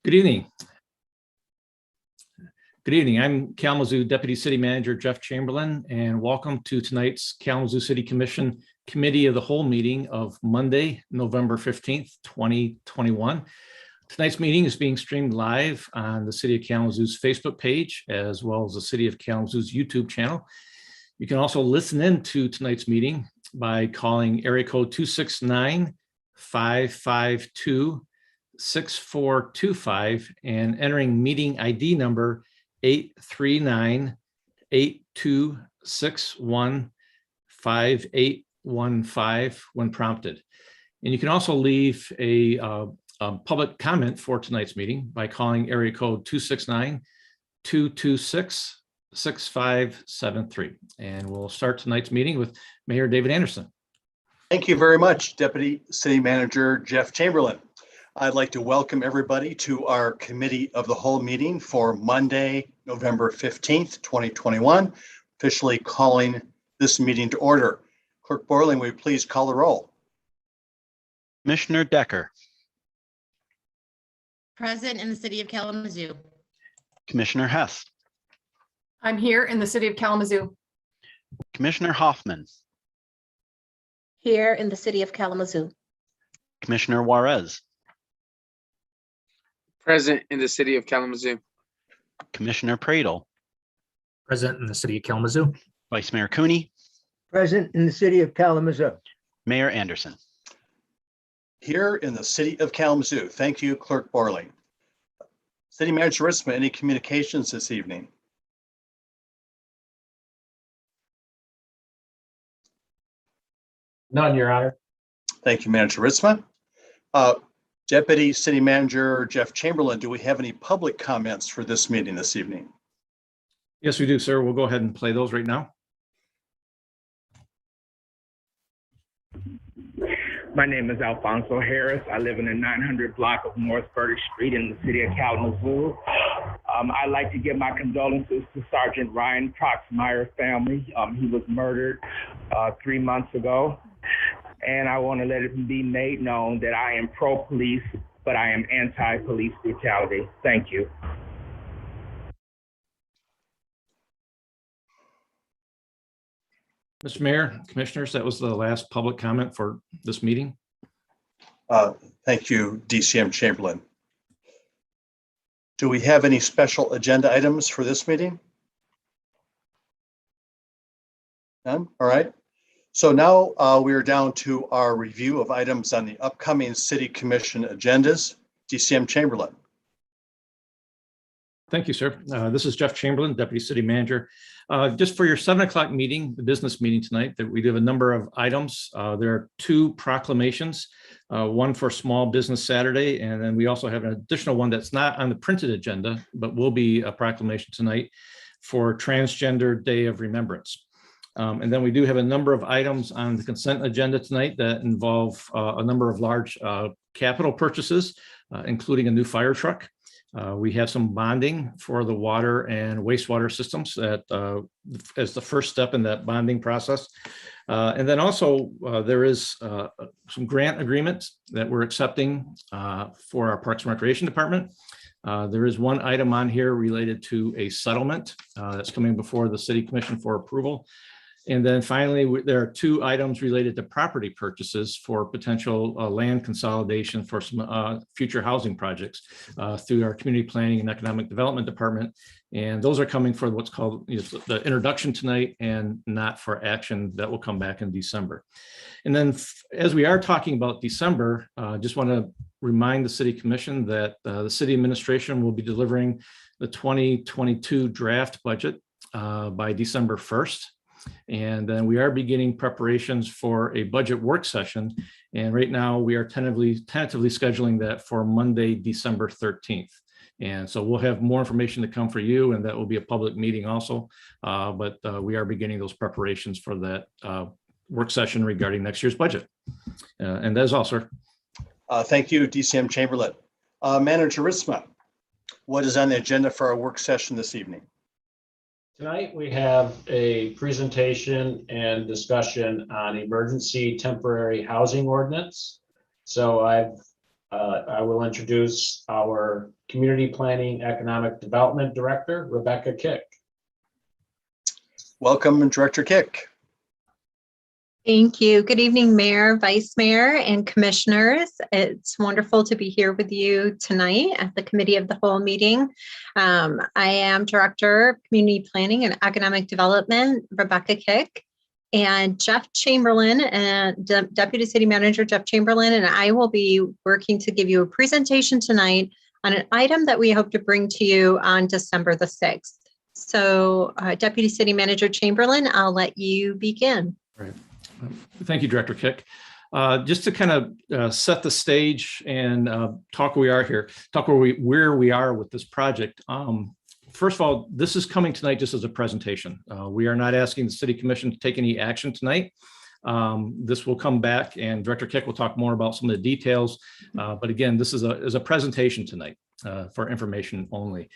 Good evening. Good evening. I'm Kalamazoo Deputy City Manager Jeff Chamberlain, and welcome to tonight's Kalamazoo City Commission Committee of the Whole meeting of Monday, November 15th, 2021. Tonight's meeting is being streamed live on the City of Kalamazoo's Facebook page, as well as the City of Kalamazoo's YouTube channel. You can also listen in to tonight's meeting by calling area code 269-552-6425 and entering meeting ID number 839-8261-5815 when prompted. And you can also leave a public comment for tonight's meeting by calling area code 269-226-6573. And we'll start tonight's meeting with Mayor David Anderson. Thank you very much, Deputy City Manager Jeff Chamberlain. I'd like to welcome everybody to our Committee of the Whole meeting for Monday, November 15th, 2021, officially calling this meeting to order. Clerk Borling, will you please call the roll? Commissioner Decker. Present in the City of Kalamazoo. Commissioner Hess. I'm here in the City of Kalamazoo. Commissioner Hoffman. Here in the City of Kalamazoo. Commissioner Juarez. Present in the City of Kalamazoo. Commissioner Pradle. Present in the City of Kalamazoo. Vice Mayor Cooney. Present in the City of Kalamazoo. Mayor Anderson. Here in the City of Kalamazoo. Thank you, Clerk Borling. City Manager Ritzma, any communications this evening? None, Your Honor. Thank you, Manager Ritzma. Deputy City Manager Jeff Chamberlain, do we have any public comments for this meeting this evening? Yes, we do, sir. We'll go ahead and play those right now. My name is Alfonso Harris. I live in the 900 block of North Burdick Street in the City of Kalamazoo. I'd like to give my condolences to Sergeant Ryan Proxmeyer's family. He was murdered 3 months ago. And I want to let it be made known that I am pro-police, but I am anti-police brutality. Thank you. Mr. Mayor, Commissioners, that was the last public comment for this meeting. Thank you, DCM Chamberlain. Do we have any special agenda items for this meeting? None? All right. So now we are down to our review of items on the upcoming City Commission agendas. DCM Chamberlain. Thank you, sir. This is Jeff Chamberlain, Deputy City Manager. Just for your 7 o'clock meeting, the business meeting tonight, that we do have a number of items. There are 2 proclamations, one for Small Business Saturday, and then we also have an additional one that's not on the printed agenda, but will be a proclamation tonight for Transgender Day of Remembrance. And then we do have a number of items on the consent agenda tonight that involve a number of large capital purchases, including a new fire truck. We have some bonding for the water and wastewater systems that as the first step in that bonding process. And then also there is some grant agreements that we're accepting for our Parks and Recreation Department. There is one item on here related to a settlement that's coming before the City Commission for approval. And then finally, there are 2 items related to property purchases for potential land consolidation for some future housing projects through our Community Planning and Economic Development Department. And those are coming for what's called the introduction tonight and not for action that will come back in December. And then as we are talking about December, just want to remind the City Commission that the City Administration will be delivering the 2022 draft budget by December 1st. And then we are beginning preparations for a budget work session. And right now we are tentatively scheduling that for Monday, December 13th. And so we'll have more information to come for you, and that will be a public meeting also. But we are beginning those preparations for that work session regarding next year's budget. And that is all, sir. Thank you, DCM Chamberlain. Manager Ritzma, what is on the agenda for our work session this evening? Tonight, we have a presentation and discussion on emergency temporary housing ordinance. So I will introduce our Community Planning Economic Development Director, Rebecca Kick. Welcome, Director Kick. Thank you. Good evening, Mayor, Vice Mayor, and Commissioners. It's wonderful to be here with you tonight at the Committee of the Whole meeting. I am Director of Community Planning and Economic Development, Rebecca Kick, and Jeff Chamberlain and Deputy City Manager Jeff Chamberlain and I will be working to give you a presentation tonight on an item that we hope to bring to you on December the 6th. So Deputy City Manager Chamberlain, I'll let you begin. Right. Thank you, Director Kick. Just to kind of set the stage and talk where we are here, talk where we are with this project. First of all, this is coming tonight just as a presentation. We are not asking the City Commission to take any action tonight. This will come back and Director Kick will talk more about some of the details. But again, this is a presentation tonight for information only.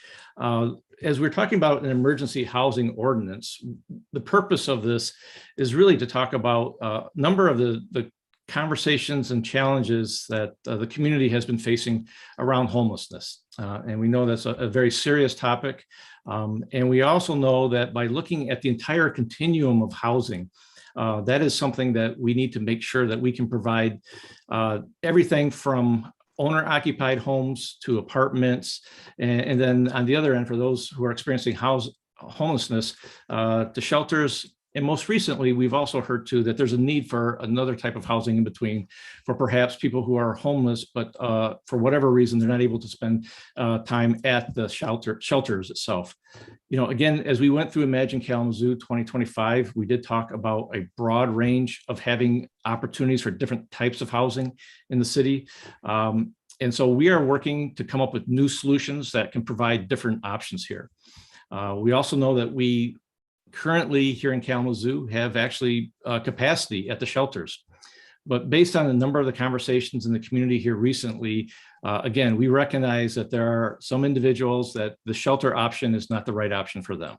As we're talking about an emergency housing ordinance, the purpose of this is really to talk about a number of the conversations and challenges that the community has been facing around homelessness. And we know that's a very serious topic. And we also know that by looking at the entire continuum of housing, that is something that we need to make sure that we can provide everything from owner-occupied homes to apartments, and then on the other end, for those who are experiencing homelessness, to shelters. And most recently, we've also heard too that there's a need for another type of housing in between for perhaps people who are homeless, but for whatever reason, they're not able to spend time at the shelters itself. You know, again, as we went through Imagine Kalamazoo 2025, we did talk about a broad range of having opportunities for different types of housing in the city. And so we are working to come up with new solutions that can provide different options here. We also know that we currently here in Kalamazoo have actually capacity at the shelters. But based on a number of the conversations in the community here recently, again, we recognize that there are some individuals that the shelter option is not the right option for them.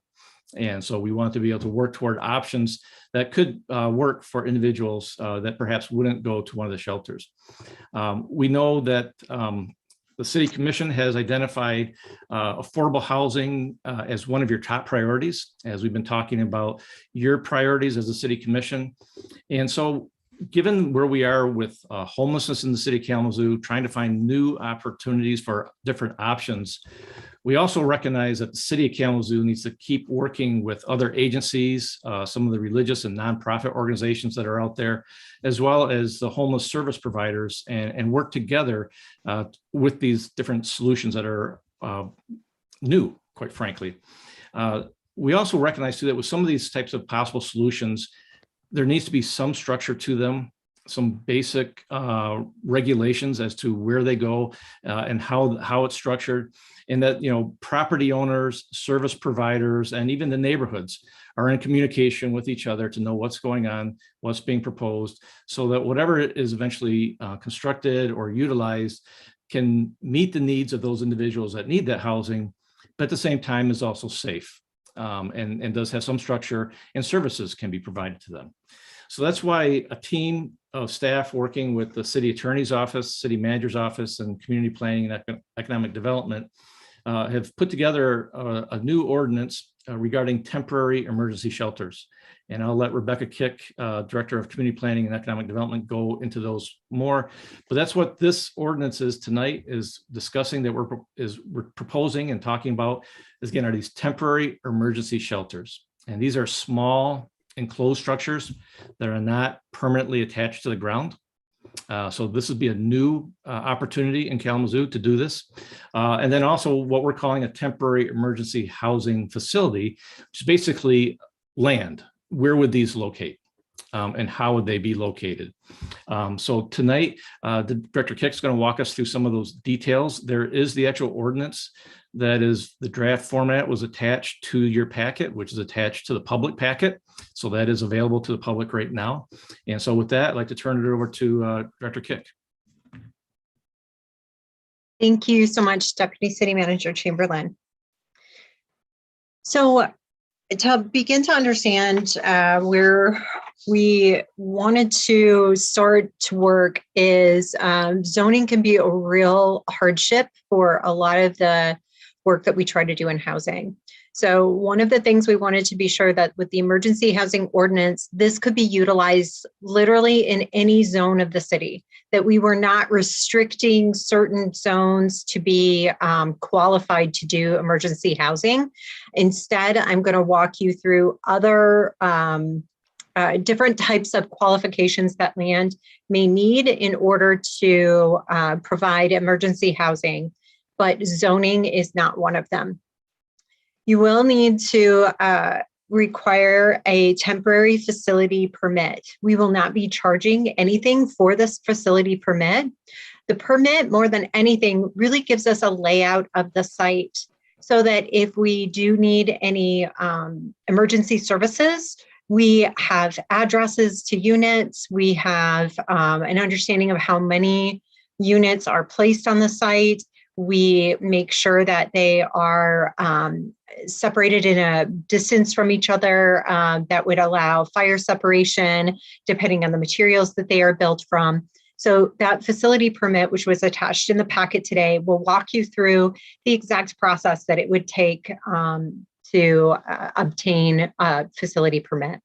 And so we want to be able to work toward options that could work for individuals that perhaps wouldn't go to one of the shelters. We know that the City Commission has identified affordable housing as one of your top priorities, as we've been talking about your priorities as a City Commission. And so given where we are with homelessness in the City of Kalamazoo, trying to find new opportunities for different options, we also recognize that the City of Kalamazoo needs to keep working with other agencies, some of the religious and nonprofit organizations that are out there, as well as the homeless service providers, and work together with these different solutions that are new, quite frankly. We also recognize too that with some of these types of possible solutions, there needs to be some structure to them, some basic regulations as to where they go and how it's structured, and that, you know, property owners, service providers, and even the neighborhoods are in communication with each other to know what's going on, what's being proposed, so that whatever is eventually constructed or utilized can meet the needs of those individuals that need that housing, but at the same time is also safe and does have some structure, and services can be provided to them. So that's why a team of staff working with the City Attorney's Office, City Manager's Office, and Community Planning and Economic Development have put together a new ordinance regarding temporary emergency shelters. And I'll let Rebecca Kick, Director of Community Planning and Economic Development, go into those more. But that's what this ordinance is tonight, is discussing, that we're proposing and talking about, is, again, are these temporary emergency shelters. And these are small enclosed structures that are not permanently attached to the ground. So this would be a new opportunity in Kalamazoo to do this. And then also what we're calling a temporary emergency housing facility, which is basically land. Where would these locate? And how would they be located? So tonight, the Director Kick's going to walk us through some of those details. There is the actual ordinance that is, the draft format was attached to your packet, which is attached to the public packet. So that is available to the public right now. And so with that, I'd like to turn it over to Director Kick. Thank you so much, Deputy City Manager Chamberlain. So to begin to understand where we wanted to start to work is zoning can be a real hardship for a lot of the work that we try to do in housing. So one of the things we wanted to be sure that with the emergency housing ordinance, this could be utilized literally in any zone of the city, that we were not restricting certain zones to be qualified to do emergency housing. Instead, I'm going to walk you through other different types of qualifications that land may need in order to provide emergency housing, but zoning is not one of them. You will need to require a temporary facility permit. We will not be charging anything for this facility permit. The permit, more than anything, really gives us a layout of the site so that if we do need any emergency services, we have addresses to units, we have an understanding of how many units are placed on the site. We make sure that they are separated in a distance from each other that would allow fire separation, depending on the materials that they are built from. So that facility permit, which was attached in the packet today, will walk you through the exact process that it would take to obtain a facility permit.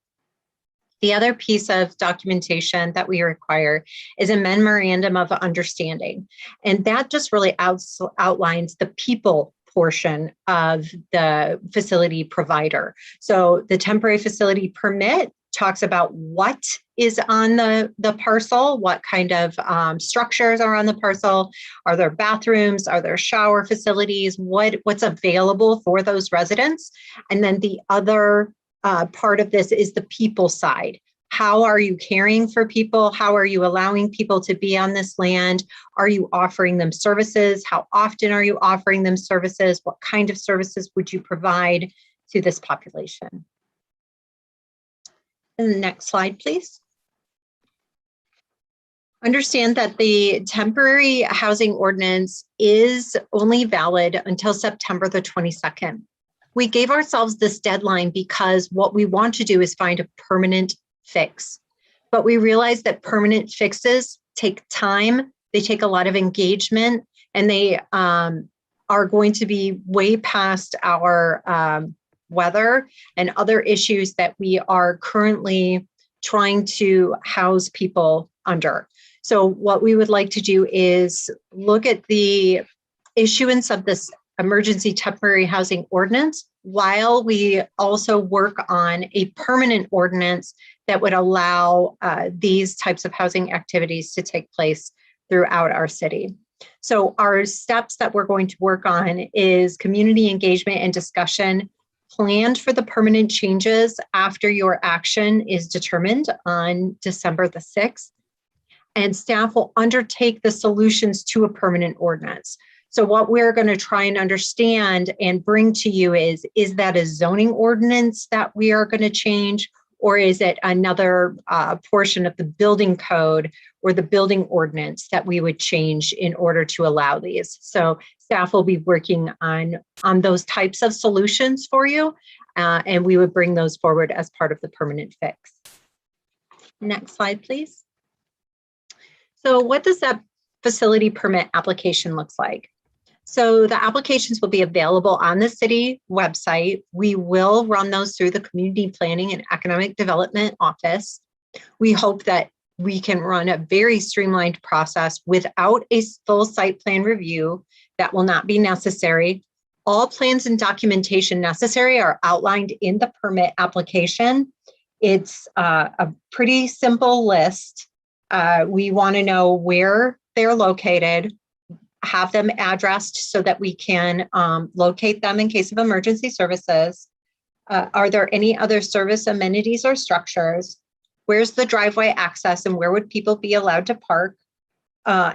The other piece of documentation that we require is a Memorandum of Understanding. And that just really outlines the people portion of the facility provider. So the temporary facility permit talks about what is on the parcel, what kind of structures are on the parcel. Are there bathrooms? Are there shower facilities? What's available for those residents? And then the other part of this is the people side. How are you caring for people? How are you allowing people to be on this land? Are you offering them services? How often are you offering them services? What kind of services would you provide to this population? And the next slide, please. Understand that the temporary housing ordinance is only valid until September the 22nd. We gave ourselves this deadline because what we want to do is find a permanent fix. But we realize that permanent fixes take time, they take a lot of engagement, and they are going to be way past our weather and other issues that we are currently trying to house people under. So what we would like to do is look at the issuance of this emergency temporary housing ordinance while we also work on a permanent ordinance that would allow these types of housing activities to take place throughout our city. So our steps that we're going to work on is community engagement and discussion planned for the permanent changes after your action is determined on December the 6th. And staff will undertake the solutions to a permanent ordinance. So what we're going to try and understand and bring to you is that a zoning ordinance that we are going to change, or is it another portion of the building code or the building ordinance that we would change in order to allow these? So staff will be working on those types of solutions for you, and we would bring those forward as part of the permanent fix. Next slide, please. So what does that facility permit application looks like? So the applications will be available on the city website. We will run those through the Community Planning and Economic Development Office. We hope that we can run a very streamlined process without a full site plan review. That will not be necessary. All plans and documentation necessary are outlined in the permit application. It's a pretty simple list. We want to know where they're located, have them addressed so that we can locate them in case of emergency services. Are there any other service amenities or structures? Where's the driveway access and where would people be allowed to park?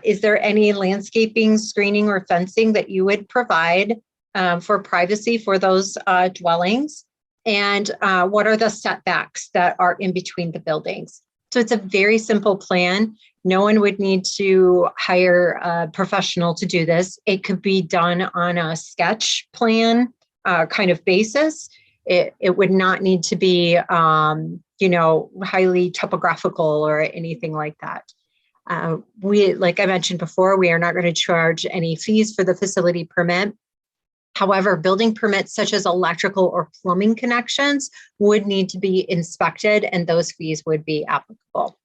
Is there any landscaping, screening, or fencing that you would provide for privacy for those dwellings? And what are the setbacks that are in between the buildings? So it's a very simple plan. No one would need to hire a professional to do this. It could be done on a sketch plan kind of basis. It would not need to be highly topographical or anything like that. Like I mentioned before, we are not going to charge any fees for the facility permit. However, building permits such as electrical or plumbing connections would need to be inspected, and those fees would be applicable.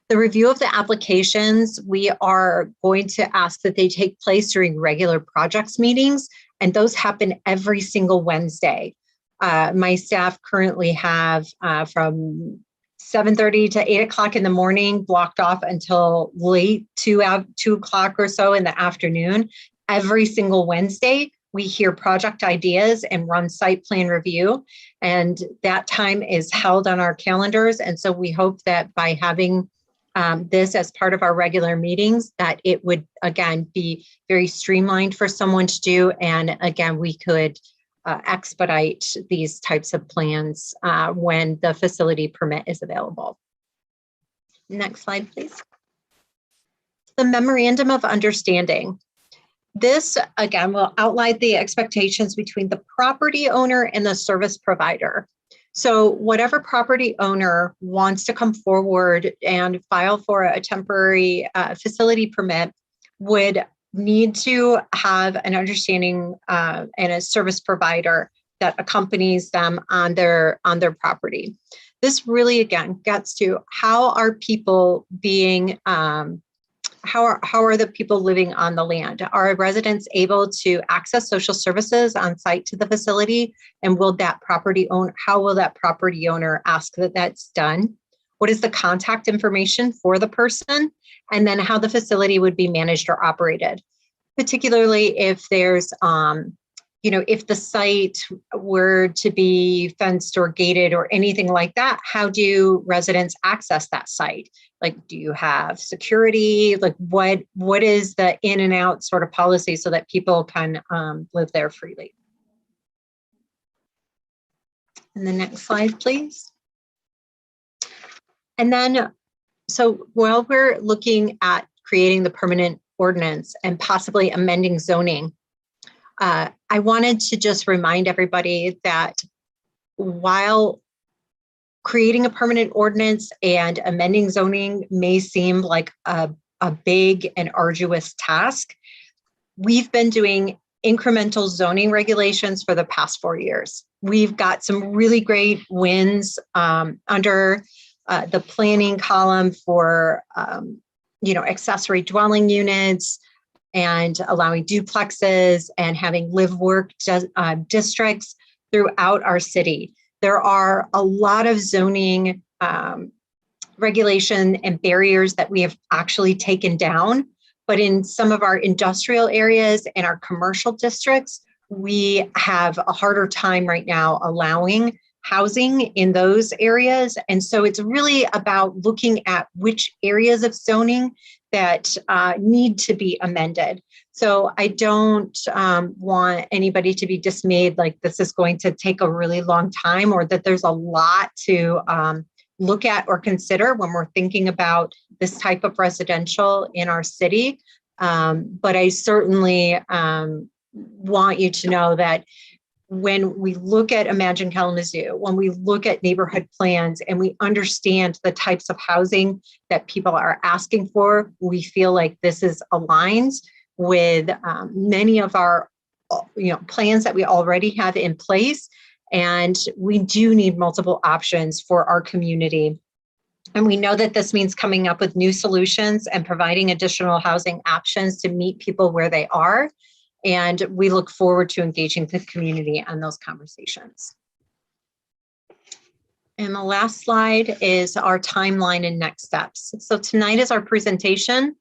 The review of the applications, we are going to ask that they take place during regular projects meetings, and those happen every single Wednesday. My staff currently have from 7:30 to 8 o'clock in the morning blocked off until late 2 o'clock or so in the afternoon. Every single Wednesday, we hear project ideas and run site plan review, and that time is held on our calendars. And so we hope that by having this as part of our regular meetings, that it would, again, be very streamlined for someone to do. And again, we could expedite these types of plans when the facility permit is available. Next slide, please. The Memorandum of Understanding. This, again, will outline the expectations between the property owner and the service provider. So whatever property owner wants to come forward and file for a temporary facility permit would need to have an understanding and a service provider that accompanies them on their property. This really, again, gets to how are people being how are the people living on the land? Are residents able to access social services on site to the facility? And will that property owner, how will that property owner ask that that's done? What is the contact information for the person? And then how the facility would be managed or operated, particularly if there's, if the site were to be fenced or gated or anything like that, how do residents access that site? Like, do you have security? Like, what is the in and out sort of policy so that people can live there freely? And the next slide, please. And then, so while we're looking at creating the permanent ordinance and possibly amending zoning, I wanted to just remind everybody that while creating a permanent ordinance and amending zoning may seem like a big and arduous task, we've been doing incremental zoning regulations for the past 4 years. We've got some really great wins under the planning column for accessory dwelling units and allowing duplexes and having live-work districts throughout our city. There are a lot of zoning regulation and barriers that we have actually taken down, but in some of our industrial areas and our commercial districts, we have a harder time right now allowing housing in those areas. And so it's really about looking at which areas of zoning that need to be amended. So I don't want anybody to be dismayed like this is going to take a really long time, or that there's a lot to look at or consider when we're thinking about this type of residential in our city. But I certainly want you to know that when we look at Imagine Kalamazoo, when we look at neighborhood plans and we understand the types of housing that people are asking for, we feel like this is aligned with many of our plans that we already have in place. And we do need multiple options for our community. And we know that this means coming up with new solutions and providing additional housing options to meet people where they are. And we look forward to engaging the community on those conversations. And the last slide is our timeline and next steps. So tonight is our presentation.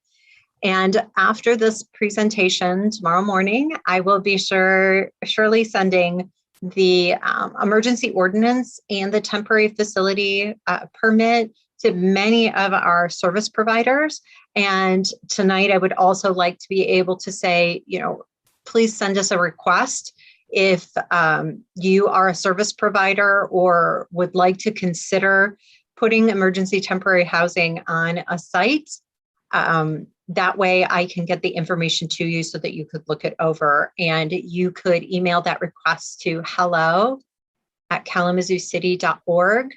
And after this presentation tomorrow morning, I will be surely sending the emergency ordinance and the temporary facility permit to many of our service providers. And tonight I would also like to be able to say, please send us a request if you are a service provider or would like to consider putting emergency temporary housing on a site. That way I can get the information to you so that you could look it over, and you could email that request to hello@kalamazooCity.org,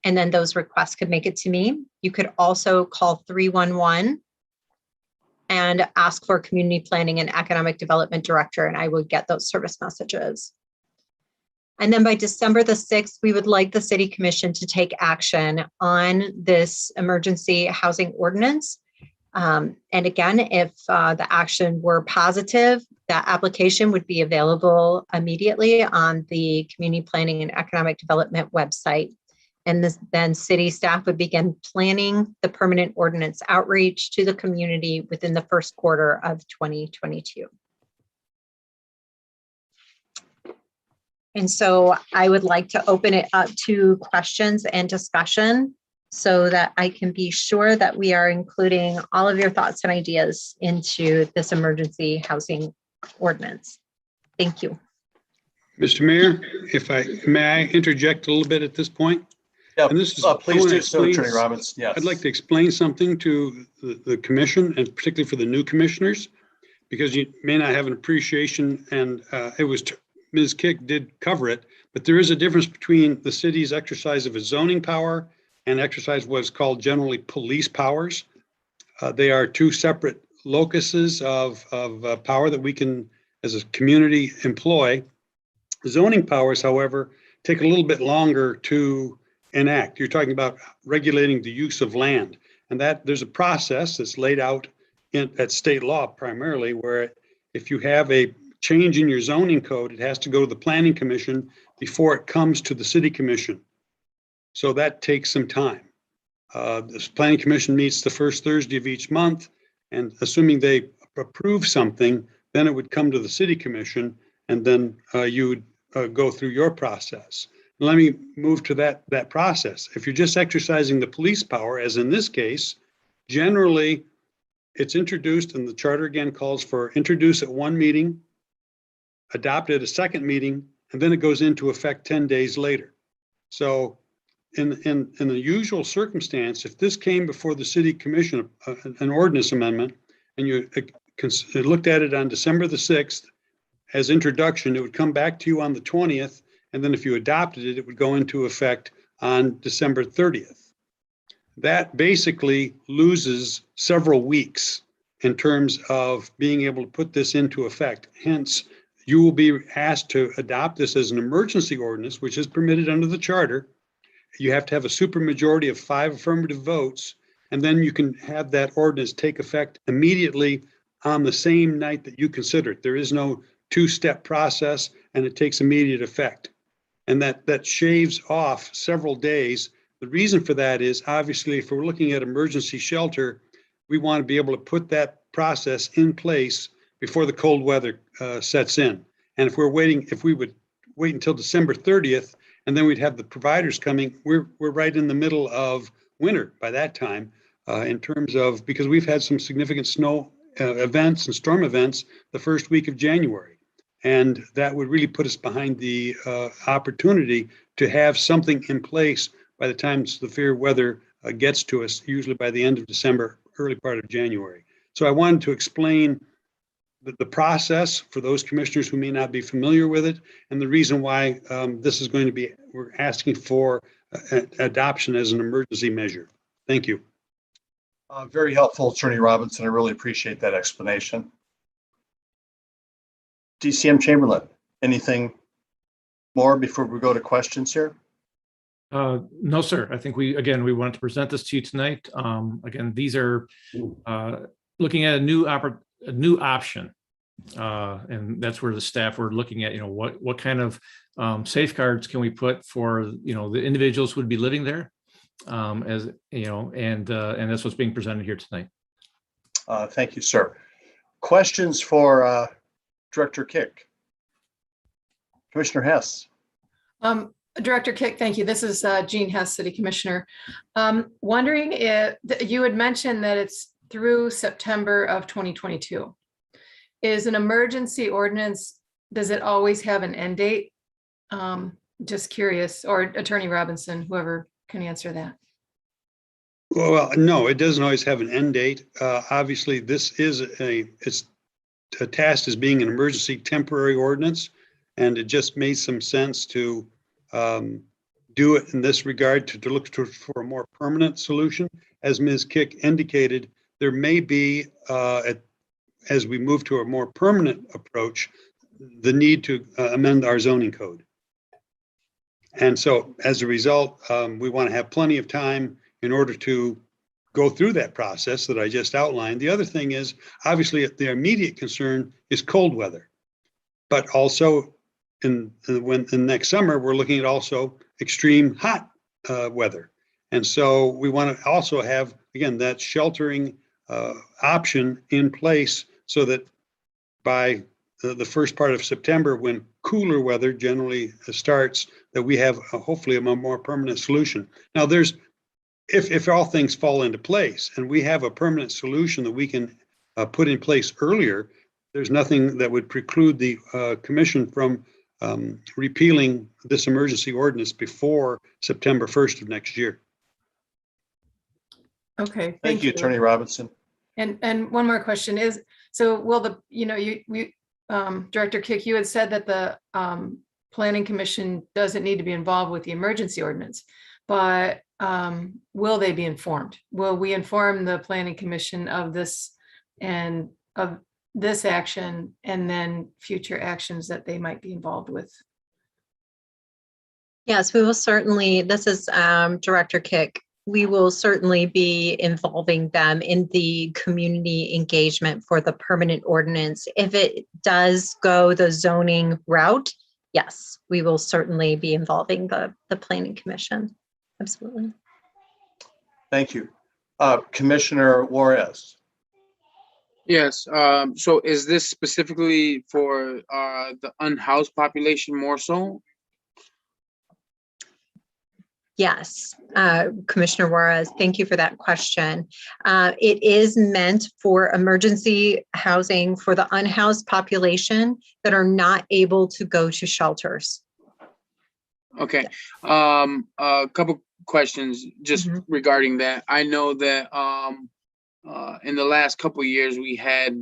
and then those requests could make it to me. You could also call 311 and ask for Community Planning and Economic Development Director, and I would get those service messages. And then by December the 6th, we would like the City Commission to take action on this emergency housing ordinance. And again, if the action were positive, that application would be available immediately on the Community Planning and Economic Development website. And then city staff would begin planning the permanent ordinance outreach to the community within the first quarter of 2022. And so I would like to open it up to questions and discussion so that I can be sure that we are including all of your thoughts and ideas into this emergency housing ordinance. Thank you. Mr. Mayor, may I interject a little bit at this point? Yeah, And this is, please do so, Attorney Robbins. Yes. I'd like to explain something to the commission, and particularly for the new commissioners, because you may not have an appreciation, and Ms. Kick did cover it, but there is a difference between the city's exercise of a zoning power and exercise what's called generally police powers. They are two separate locuses of power that we can, as a community, employ. Zoning powers, however, take a little bit longer to enact. You're talking about regulating the use of land, and that there's a process that's laid out at state law primarily, where if you have a change in your zoning code, it has to go to the Planning Commission before it comes to the City Commission. So that takes some time. This Planning Commission meets the first Thursday of each month, and assuming they approve something, then it would come to the City Commission, and then you would go through your process. Let me move to that process. If you're just exercising the police power, as in this case, generally it's introduced, and the charter again calls for introduce at one meeting, adopt at a second meeting, and then it goes into effect 10 days later. So in the usual circumstance, if this came before the City Commission, an ordinance amendment, and you looked at it on December the 6th as introduction, it would come back to you on the 20th, and then if you adopted it, it would go into effect on December 30th. That basically loses several weeks in terms of being able to put this into effect. Hence, you will be asked to adopt this as an emergency ordinance, which is permitted under the charter. You have to have a supermajority of 5 affirmative votes, and then you can have that ordinance take effect immediately on the same night that you consider it. There is no two-step process, and it takes immediate effect. And that shaves off several days. The reason for that is, obviously, if we're looking at emergency shelter, we want to be able to put that process in place before the cold weather sets in. And if we would wait until December 30th, and then we'd have the providers coming, we're right in the middle of winter by that time, in terms of, because we've had some significant snow events and storm events the first week of January. And that would really put us behind the opportunity to have something in place by the time the severe weather gets to us, usually by the end of December, early part of January. So I wanted to explain the process for those commissioners who may not be familiar with it, and the reason why this is going to be, we're asking for adoption as an emergency measure. Thank you. Very helpful, Attorney Robinson. I really appreciate that explanation. DCM Chamberlain, anything more before we go to questions here? No, sir. I think we wanted to present this to you tonight. Again, these are looking at a new option. And that's where the staff were looking at, what kind of safeguards can we put for, the individuals who would be living there, and that's what's being presented here tonight. Thank you, sir. Questions for Director Kick? Commissioner Hess. Director Kick, thank you. This is Jean Hess, City Commissioner. Wondering if you had mentioned that it's through September of 2022. Is an emergency ordinance, does it always have an end date? Just curious, or Attorney Robinson, whoever can answer that. Well, no, it doesn't always have an end date. Obviously, this is it's tasked as being an emergency temporary ordinance, and it just made some sense to do do it in this regard to look for a more permanent solution. As Ms. Kick indicated, there may be, as we move to a more permanent approach, the need to amend our zoning code. And so as a result, we want to have plenty of time in order to go through that process that I just outlined. The other thing is, obviously, the immediate concern is cold weather. But also in next summer, we're looking at also extreme hot weather. And so we want to also have, again, that sheltering option in place so that by the first part of September, when cooler weather generally starts, that we have hopefully a more permanent solution. Now, if all things fall into place and we have a permanent solution that we can put in place earlier, there's nothing that would preclude the commission from repealing this emergency ordinance before September 1st of next year. Okay, Thank you, Attorney Robinson. And one more question is, so will Director Kick, you had said that the Planning Commission doesn't need to be involved with the emergency ordinance, but will they be informed? Will we inform the Planning Commission of this and of this action and then future actions that they might be involved with? Yes, we will certainly, this is Director Kick. We will certainly be involving them in the community engagement for the permanent ordinance. If it does go the zoning route, yes, we will certainly be involving the Planning Commission. Absolutely. Thank you. Commissioner Juarez. Yes. So is this specifically for the unhoused population more so? Yes, Commissioner Juarez, thank you for that question. It is meant for emergency housing for the unhoused population that are not able to go to shelters. Okay. A couple questions just regarding that. I know that in the last couple of years we had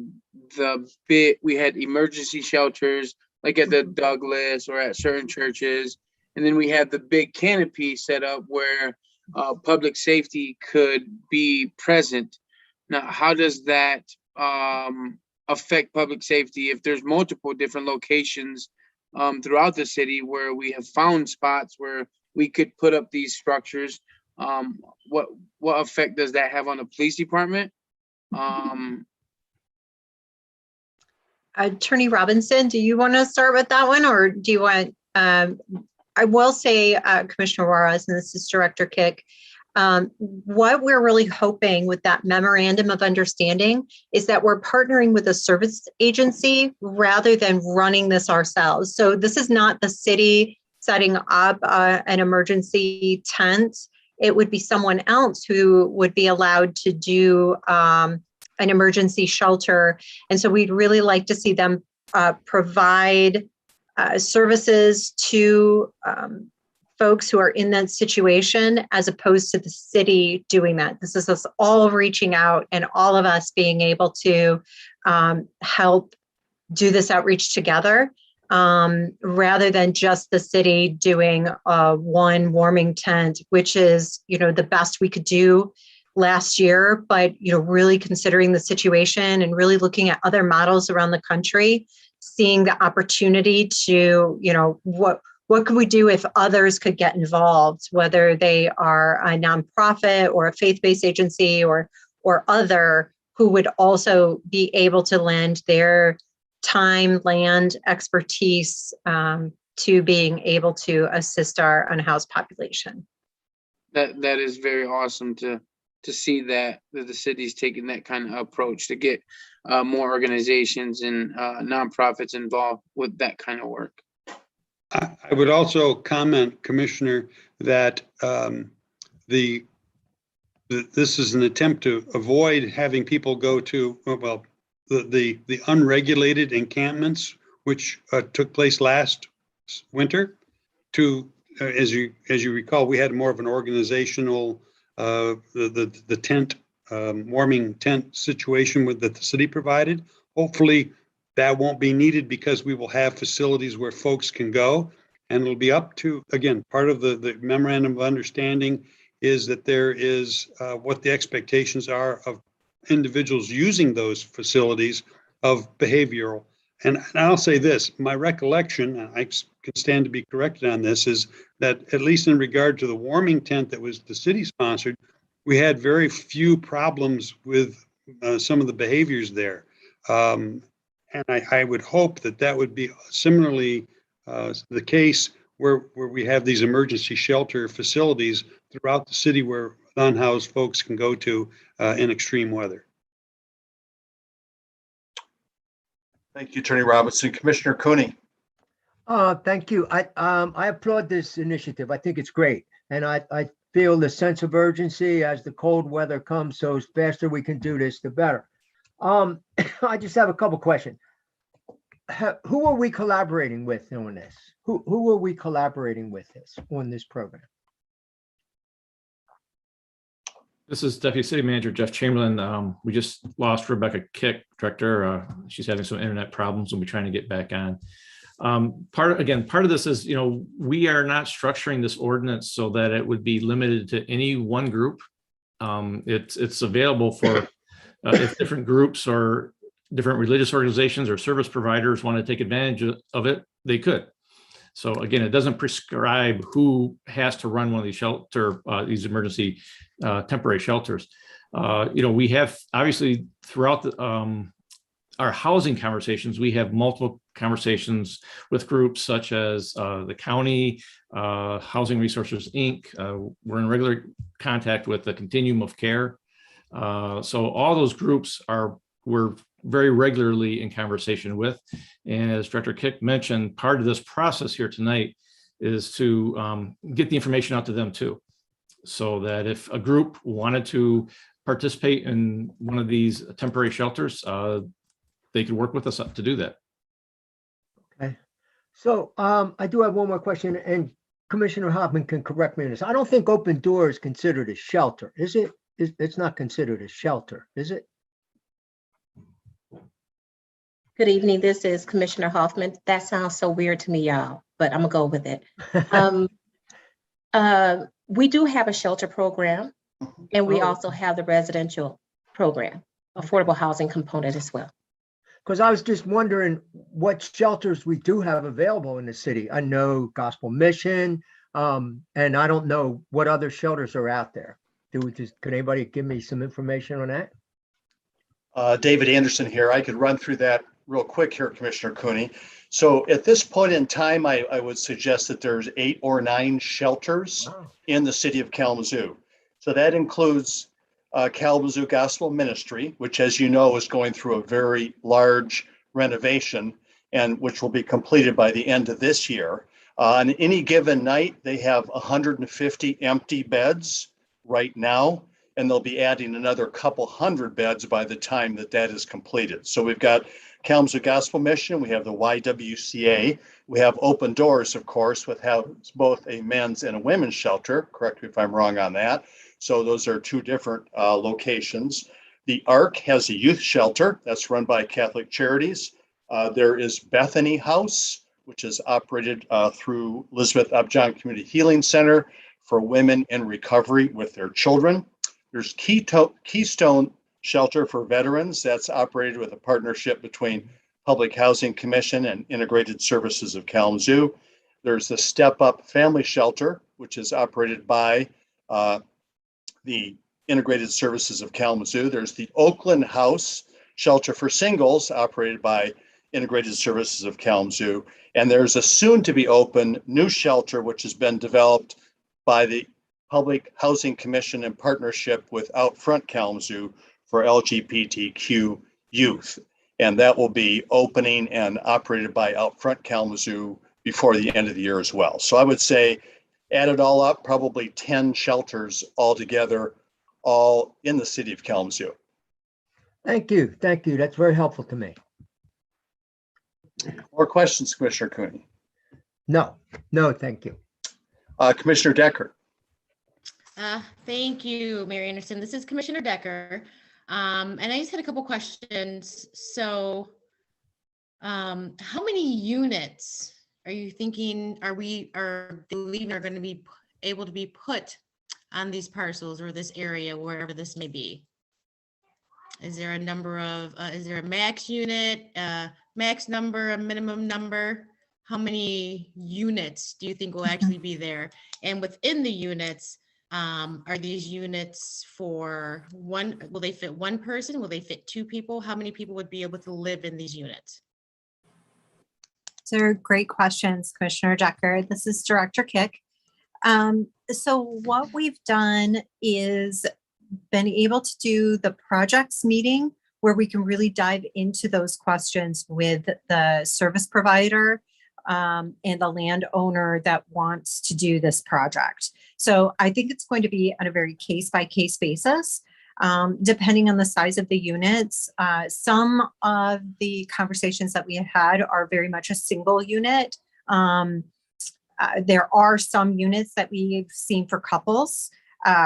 emergency shelters like at the Douglas or at certain churches. And then we had the big canopy set up where public safety could be present. Now, how does that affect public safety if there's multiple different locations throughout the city where we have found spots where we could put up these structures? What effect does that have on the police department? Attorney Robinson, do you want to start with that one, or do you want? I will say, Commissioner Juarez, and this is Director Kick, what we're really hoping with that Memorandum of Understanding is that we're partnering with a service agency rather than running this ourselves. So this is not the city setting up an emergency tent. It would be someone else who would be allowed to do an emergency shelter. And so we'd really like to see them provide services to folks who are in that situation, as opposed to the city doing that. This is us all reaching out and all of us being able to help do this outreach together, rather than just the city doing one warming tent, which is, the best we could do last year. But, really considering the situation and really looking at other models around the country, seeing the opportunity to, what could we do if others could get involved, whether they are a nonprofit or a faith-based agency or other, who would also be able to lend their time, land, expertise to being able to assist our unhoused population. That is very awesome to see that the city's taking that kind of approach to get more organizations and nonprofits involved with that kind of work. I would also comment, Commissioner, that this is an attempt to avoid having people go to, the unregulated encampments, which took place last winter. To, as you recall, we had more of an organizational, the tent, warming tent situation that the city provided. Hopefully that won't be needed because we will have facilities where folks can go. And it'll be up to, again, part of the memorandum of understanding is that there is what the expectations are of individuals using those facilities of behavioral. And I'll say this, my recollection, and I can stand to be corrected on this, is that at least in regard to the warming tent that was the city sponsored, we had very few problems with some of the behaviors there. And I would hope that that would be similarly the case where we have these emergency shelter facilities throughout the city where unhoused folks can go to in extreme weather. Thank you, Attorney Robinson. Commissioner Cooney. Thank you. I applaud this initiative. I think it's great. And I feel the sense of urgency as the cold weather comes. So as faster we can do this, the better. I just have a couple questions. Who are we collaborating with on this? Who are we collaborating with on this program? This is Deputy City Manager Jeff Chamberlain. We just lost Rebecca Kick, Director. She's having some internet problems and we're trying to get back on. Part of this is, we are not structuring this ordinance so that it would be limited to any one group. It's available for if different groups or different religious organizations or service providers want to take advantage of it, they could. So again, it doesn't prescribe who has to run one of these these emergency temporary shelters. We have obviously throughout our housing conversations, we have multiple conversations with groups such as the county, Housing Resources, Inc. We're in regular contact with the Continuum of Care. So all those groups we're very regularly in conversation with. And as Director Kick mentioned, part of this process here tonight is to get the information out to them too. So that if a group wanted to participate in one of these temporary shelters, they could work with us to do that. Okay. So I do have one more question, and Commissioner Hoffman can correct me on this. I don't think Open Door is considered a shelter, is it? It's not considered a shelter, is it? Good evening. This is Commissioner Hoffman. That sounds so weird to me, y'all, but I'm gonna go with it. We do have a shelter program, and we also have the residential program, affordable housing component as well. Because I was just wondering what shelters we do have available in the city. I know Gospel Mission, and I don't know what other shelters are out there. Could anybody give me some information on that? David Anderson here. I could run through that real quick here, Commissioner Cooney. So at this point in time, I would suggest that there's 8 or 9 shelters in the city of Kalamazoo. So that includes Kalamazoo Gospel Ministry, which, as you know, is going through a very large renovation and which will be completed by the end of this year. On any given night, they have 150 empty beds right now, and they'll be adding another couple hundred beds by the time that is completed. So we've got Kalamazoo Gospel Mission, we have the YWCA, we have Open Doors, of course, with both a men's and a women's shelter. Correct me if I'm wrong on that. So those are 2 different locations. The Ark has a youth shelter that's run by Catholic Charities. There is Bethany House, which is operated through Elizabeth Upjohn Community Healing Center for women in recovery with their children. There's Keystone Shelter for Veterans that's operated with a partnership between Public Housing Commission and Integrated Services of Kalamazoo. There's the Step Up Family Shelter, which is operated by the Integrated Services of Kalamazoo. There's the Oakland House Shelter for Singles, operated by Integrated Services of Kalamazoo. And there's a soon to be open new shelter, which has been developed by the Public Housing Commission in partnership with Outfront Kalamazoo for LGBTQ youth. And that will be opening and operated by Outfront Kalamazoo before the end of the year as well. So I would say, add it all up, probably 10 shelters altogether, all in the city of Kalamazoo. Thank you. Thank you. That's very helpful to me. More questions, Commissioner Cooney? No, thank you. Commissioner Decker. Thank you, Mayor Anderson. This is Commissioner Decker. And I just had a couple questions. So how many units are you thinking, are the leaving are going to be able to be put on these parcels or this area, wherever this may be? Is there a number of, is there a max unit, max number, a minimum number? How many units do you think will actually be there? And within the units, are these units for one, will they fit one person? Will they fit two people? How many people would be able to live in these units? These are great questions, Commissioner Decker. This is Director Kick. So what we've done is been able to do the projects meeting where we can really dive into those questions with the service provider and the landowner that wants to do this project. So I think it's going to be on a very case-by-case basis, depending on the size of the units. Some of the conversations that we had are very much a single unit. There are some units that we've seen for couples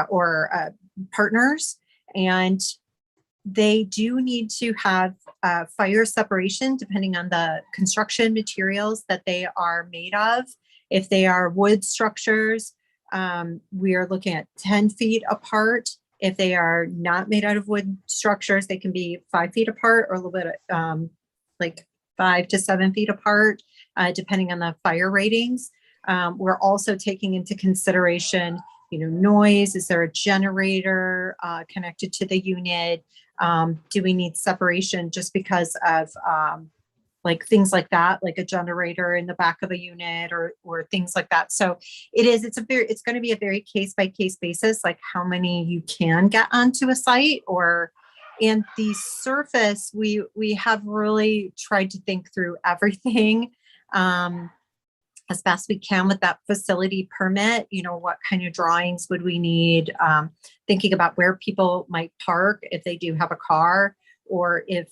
or partners, and they do need to have fire separation depending on the construction materials that they are made of. If they are wood structures, we are looking at 10 feet apart. If they are not made out of wood structures, they can be 5 feet apart or a little bit like 5 to 7 feet apart, depending on the fire ratings. We're also taking into consideration, noise. Is there a generator connected to the unit? Do we need separation just because of like things like that, like a generator in the back of a unit or things like that? So it's going to be a very case by case basis, like how many you can get onto a site and the surface. We have really tried to think through everything as best we can with that facility permit. What kind of drawings would we need? Thinking about where people might park if they do have a car, or if,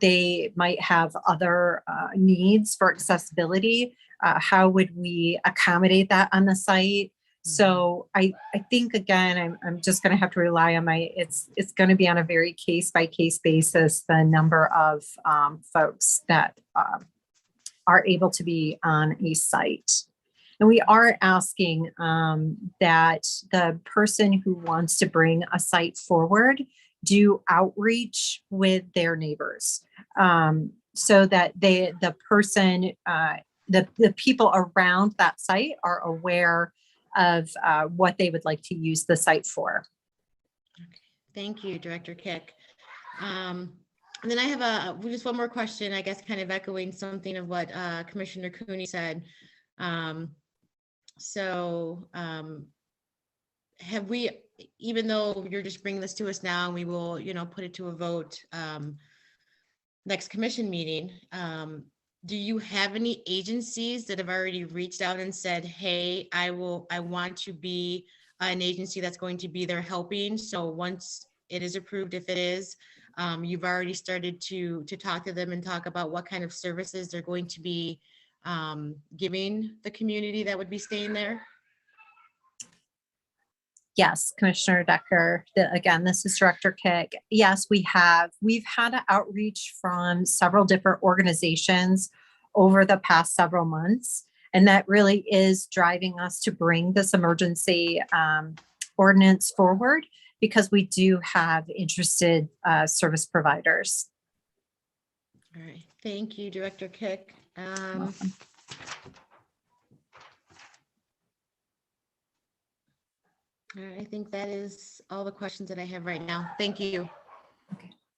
they might have other needs for accessibility. How would we accommodate that on the site? So I think, again, I'm just going to have to rely on it's going to be on a very case by case basis, the number of folks that are able to be on a site. And we are asking that the person who wants to bring a site forward do outreach with their neighbors, so that the people around that site are aware of what they would like to use the site for. Okay. Thank you, Director Kick. And then I have just one more question, I guess, kind of echoing something of what Commissioner Cooney said. Have we, even though you're just bringing this to us now, and we will, put it to a vote next commission meeting, do you have any agencies that have already reached out and said, hey, I want to be an agency that's going to be there helping? So once it is approved, if it is, you've already started to talk to them and talk about what kind of services they're going to be giving the community that would be staying there? Yes, Commissioner Decker. Again, this is Director Kick. Yes, we have. We've had an outreach from several different organizations over the past several months, and that really is driving us to bring this emergency ordinance forward, because we do have interested service providers. All right, thank you, Director Kick. All right, I think that is all the questions that I have right now. Thank you.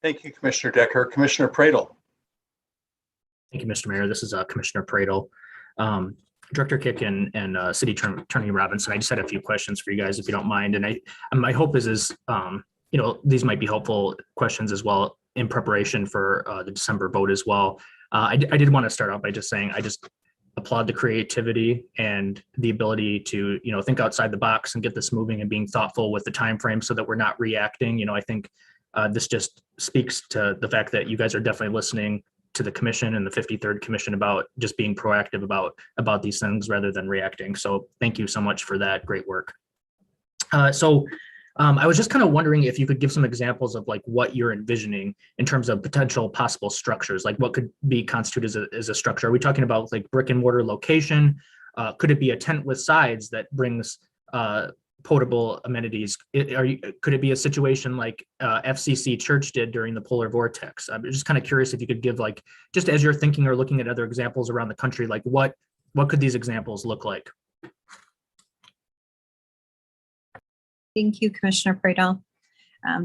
Thank you, Commissioner Decker. Commissioner Pradel. Thank you, Mr. Mayor. This is Commissioner Pradel. Director Kick and City Attorney Robinson, I just had a few questions for you guys, if you don't mind. And my hope is these might be helpful questions as well in preparation for the December vote as well. I did want to start out by just saying I just applaud the creativity and the ability to think outside the box and get this moving and being thoughtful with the time frame so that we're not reacting. I think this just speaks to the fact that you guys are definitely listening to the commission and the 53rd commission about just being proactive about these things rather than reacting. So thank you so much for that great work. So I was just kind of wondering if you could give some examples of like what you're envisioning in terms of potential possible structures, like what could be constituted as a structure. Are we talking about like brick and mortar location? Could it be a tent with sides that brings potable amenities? Could it be a situation like FCC Church did during the polar vortex? I'm just kind of curious if you could give like, just as you're thinking or looking at other examples around the country, like what could these examples look like? Thank you, Commissioner Pradel.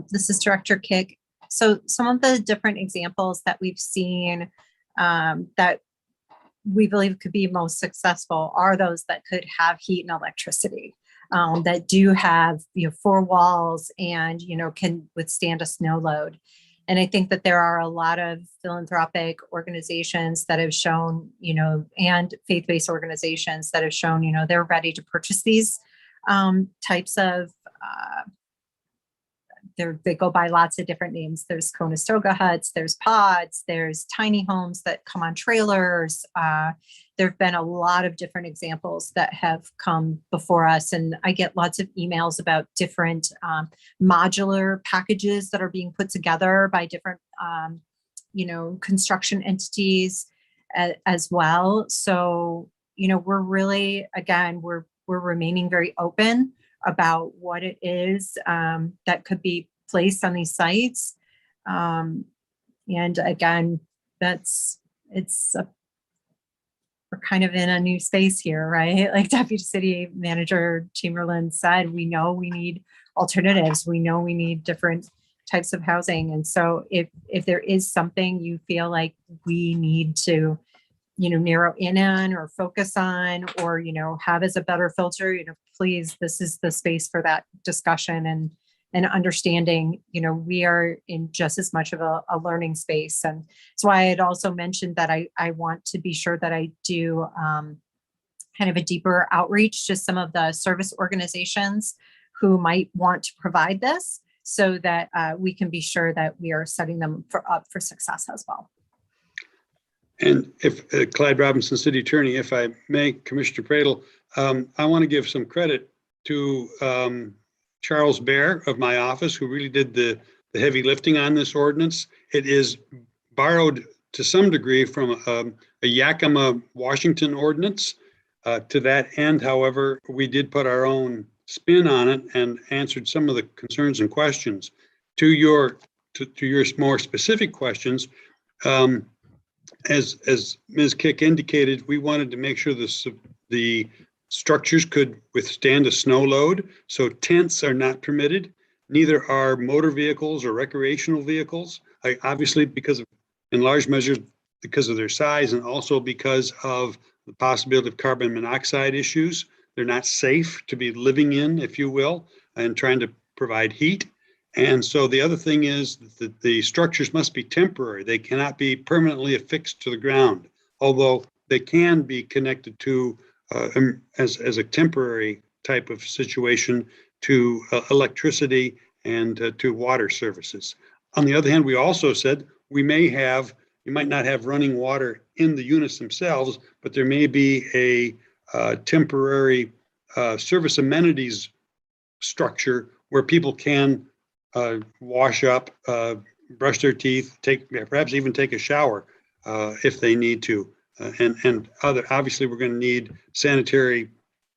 This is Director Kick. So some of the different examples that we've seen that we believe could be most successful are those that could have heat and electricity, that do have, you know, 4 walls and, you know, can withstand a snow load. And I think that there are a lot of philanthropic organizations that have shown, you know, and faith-based organizations that have shown, you know, they're ready to purchase these types of, they go by lots of different names. There's Conestoga huts, there's pods, there's tiny homes that come on trailers. There have been a lot of different examples that have come before us. And I get lots of emails about different modular packages that are being put together by different, you know, construction entities as well. So, you know, we're really, again, we're remaining very open about what it is that could be placed on these sites. And again, we're kind of in a new space here, right? Like Deputy City Manager Chamberlain said, we know we need alternatives. We know we need different types of housing. And so if there is something you feel like we need to, you know, narrow in on or focus on, or, you know, have as a better filter, you know, please, this is the space for that discussion and understanding, you know, we are in just as much of a learning space. And that's why I had also mentioned that I want to be sure that I do kind of a deeper outreach to some of the service organizations who might want to provide this, so that we can be sure that we are setting them up for success as well. And if Clyde Robinson, City Attorney, if I may, Commissioner Pradel, I want to give some credit to Charles Bear of my office, who really did the heavy lifting on this ordinance. It is borrowed to some degree from a Yakima, Washington ordinance. To that end, however, we did put our own spin on it and answered some of the concerns and questions. To your more specific questions, as Ms. Kick indicated, we wanted to make sure the structures could withstand a snow load. So tents are not permitted. Neither are motor vehicles or recreational vehicles. Obviously, in large measure, because of their size, and also because of the possibility of carbon monoxide issues. They're not safe to be living in, if you will, and trying to provide heat. And so the other thing is that the structures must be temporary. They cannot be permanently affixed to the ground, although they can be connected to, as a temporary type of situation, to electricity and to water services. On the other hand, we also said you might not have running water in the units themselves, but there may be a temporary service amenities structure where people can wash up, brush their teeth, perhaps even take a shower if they need to. Obviously, we're going to need sanitary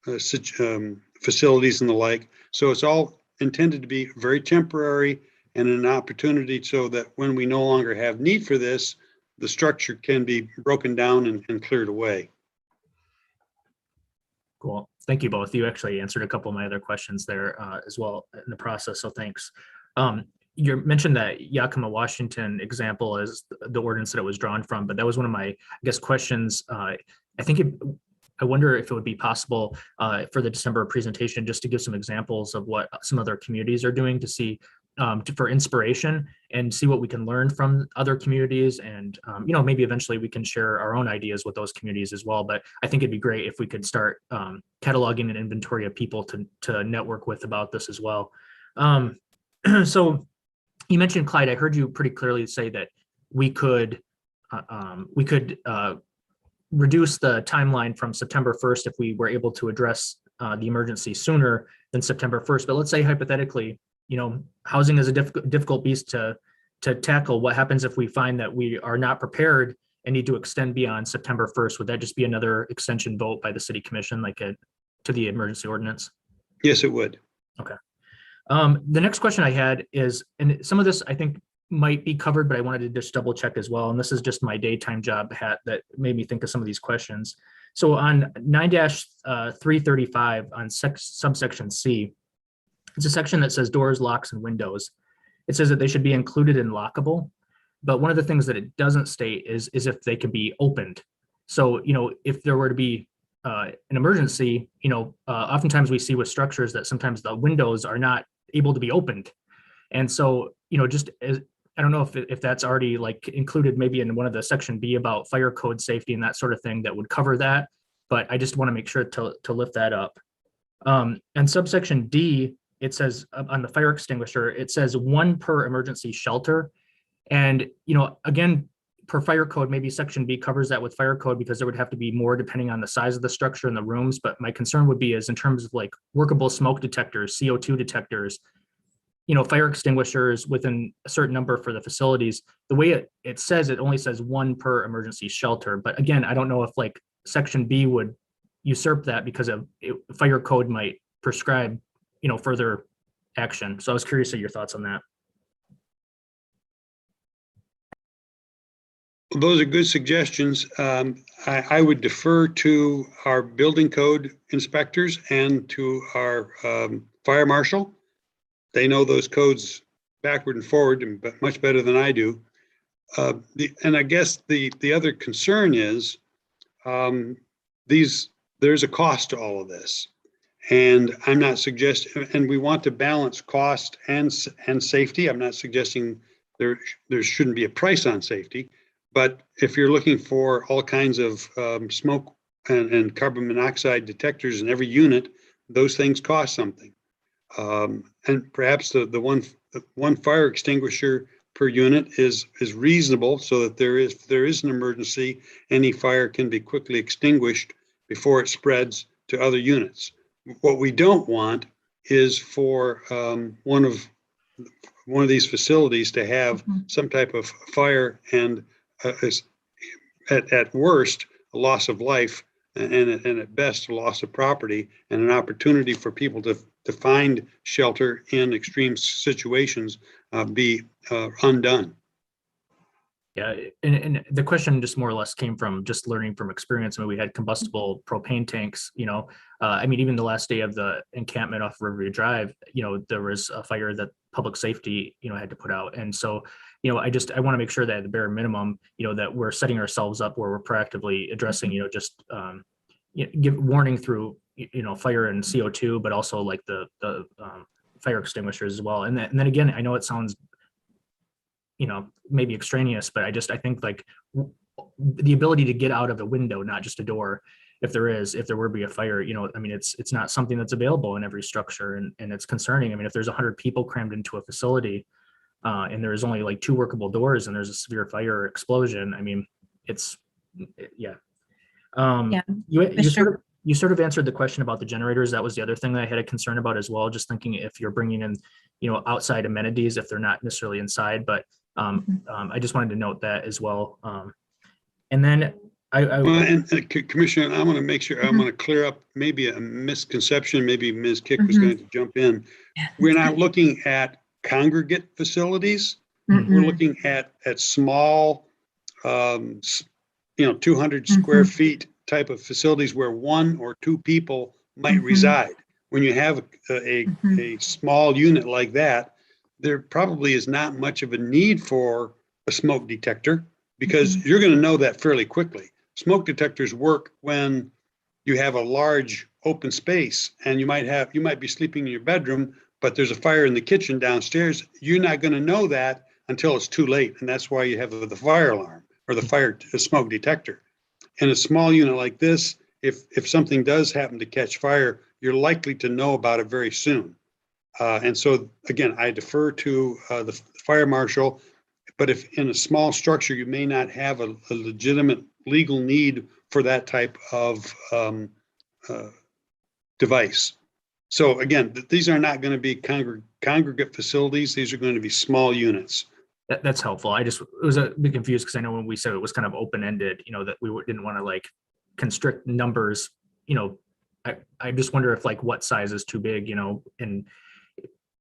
facilities and the like. So it's all intended to be very temporary and an opportunity so that when we no longer have need for this, the structure can be broken down and cleared away. Cool. Thank you both. You actually answered a couple of my other questions there as well in the process. So thanks. You mentioned that Yakima, Washington example as the ordinance that it was drawn from, but that was one of my, I guess, questions. I wonder if it would be possible for the December presentation just to give some examples of what some other communities are doing to see for inspiration and see what we can learn from other communities. And, maybe eventually we can share our own ideas with those communities as well. But I think it'd be great if we could start cataloging an inventory of people to network with about this as well. So you mentioned, Clyde, I heard you pretty clearly say that we could reduce the timeline from September 1st if we were able to address the emergency sooner than September 1st. But let's say hypothetically, housing is a difficult beast to tackle. What happens if we find that we are not prepared and need to extend beyond September 1st? Would that just be another extension vote by the city commission, to the emergency ordinance? Yes, it would. Okay. The next question I had is, and some of this I think might be covered, but I wanted to just double check as well. And this is just my daytime job hat that made me think of some of these questions. So on 9-335 on subsection C, it's a section that says doors, locks, and windows. It says that they should be included in lockable. But one of the things that it doesn't state is if they can be opened. So, if there were to be an emergency, oftentimes we see with structures that sometimes the windows are not able to be opened. And so, just as, I don't know if that's already included maybe in one of the section B about fire code safety and that sort of thing that would cover that, but I just want to make sure to lift that up. And subsection D, it says on the fire extinguisher, it says 1 per emergency shelter. And, again, per fire code, maybe section B covers that with fire code because there would have to be more depending on the size of the structure and the rooms. But my concern would be is in terms of workable smoke detectors, CO2 detectors, fire extinguishers within a certain number for the facilities. The way it says, it only says 1 per emergency shelter. But again, I don't know if section B would usurp that because fire code might prescribe, further action. So I was curious of your thoughts on that. Those are good suggestions. I would defer to our building code inspectors and to our fire marshal. They know those codes backward and forward, but much better than I do. And I guess the other concern is there's a cost to all of this. And I'm not suggesting, and we want to balance cost and safety. I'm not suggesting there shouldn't be a price on safety, but if you're looking for all kinds of smoke and carbon monoxide detectors in every unit, those things cost something. And perhaps the one fire extinguisher per unit is reasonable so that if there is an emergency, any fire can be quickly extinguished before it spreads to other units. What we don't want is for one of these facilities to have some type of fire and at worst a loss of life and at best a loss of property and an opportunity for people to find shelter in extreme situations be undone. Yeah, and the question just more or less came from just learning from experience. When we had combustible propane tanks, even the last day of the encampment off Riverview Drive, there was a fire that public safety, had to put out. And so, I want to make sure that at the bare minimum, that we're setting ourselves up where we're proactively addressing, give warning through, fire and CO2, but also the fire extinguishers as well. And then again, I know it sounds maybe extraneous, but I think the ability to get out of the window, not just a door, if there were to be a fire, it's not something that's available in every structure, and it's concerning. If there's 100 people crammed into a facility and there's only 2 workable doors and there's a severe fire or explosion, you sort of answered the question about the generators. That was the other thing that I had a concern about as well. Just thinking if you're bringing in, outside amenities, if they're not necessarily inside, but I just wanted to note that as well. And then Commissioner, I want to make sure I'm going to clear up maybe a misconception. Maybe Ms. Kick was going to jump in. We're not looking at congregate facilities. We're looking at small, 200 square feet type of facilities where 1 or 2 people might reside. When you have a small unit like that, there probably is not much of a need for a smoke detector because you're going to know that fairly quickly. Smoke detectors work when you have a large open space and you might be sleeping in your bedroom, but there's a fire in the kitchen downstairs. You're not going to know that until it's too late. And that's why you have the fire alarm or the smoke detector. In a small unit like this, if something does happen to catch fire, you're likely to know about it very soon. And so, again, I defer to the fire marshal, but if in a small structure, you may not have a legitimate legal need for that type of device. So again, these are not going to be congregate facilities. These are going to be small units. That's helpful. I was a bit confused because I know when we said it was kind of open-ended, that we didn't want to like constrict numbers, I just wonder if like what size is too big, and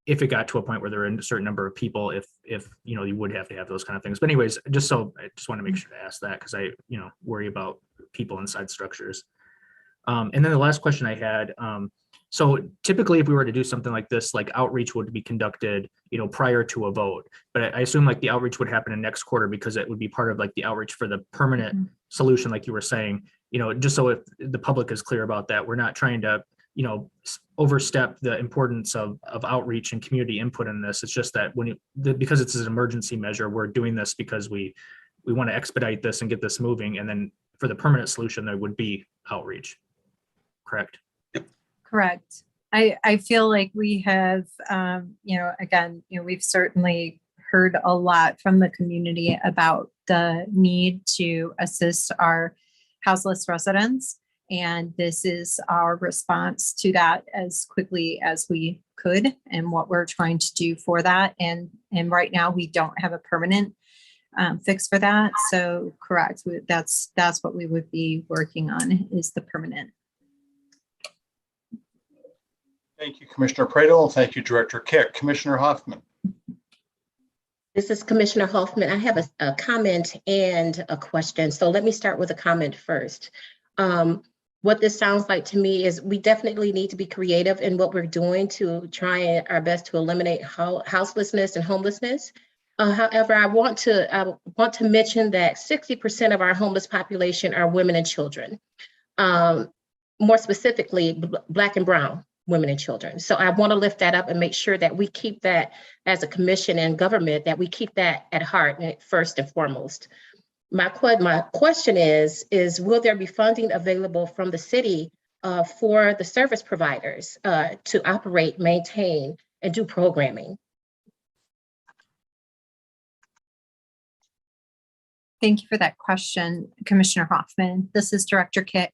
if it got to a point where there are a certain number of people, if you would have to have those kind of things. But anyways, I just want to make sure to ask that because I, worry about people inside structures. And then the last question I had, so typically if we were to do something like this, like outreach would be conducted, prior to a vote. But I assume like the outreach would happen in next quarter because it would be part of like the outreach for the permanent solution, like you were saying, just so if the public is clear about that, we're not trying to, overstep the importance of outreach and community input in this. It's just that because it's an emergency measure, we're doing this because we want to expedite this and get this moving. And then for the permanent solution, there would be outreach. Correct? Correct. I feel like we have, again, we've certainly heard a lot from the community about the need to assist our houseless residents. And this is our response to that as quickly as we could and what we're trying to do for that. And right now we don't have a permanent fix for that. So correct. That's what we would be working on is the permanent. Thank you, Commissioner Pradel. Thank you, Director Kick. Commissioner Hoffman. This is Commissioner Hoffman. I have a comment and a question. So let me start with a comment first. What this sounds like to me is we definitely need to be creative in what we're doing to try our best to eliminate houselessness and homelessness. However, I want to mention that 60% of our homeless population are women and children. More specifically, Black and Brown women and children. So I want to lift that up and make sure that we keep that as a commission and government, that we keep that at heart first and foremost. My question is will there be funding available from the city for the service providers to operate, maintain, and do programming? Thank you for that question, Commissioner Hoffman. This is Director Kick.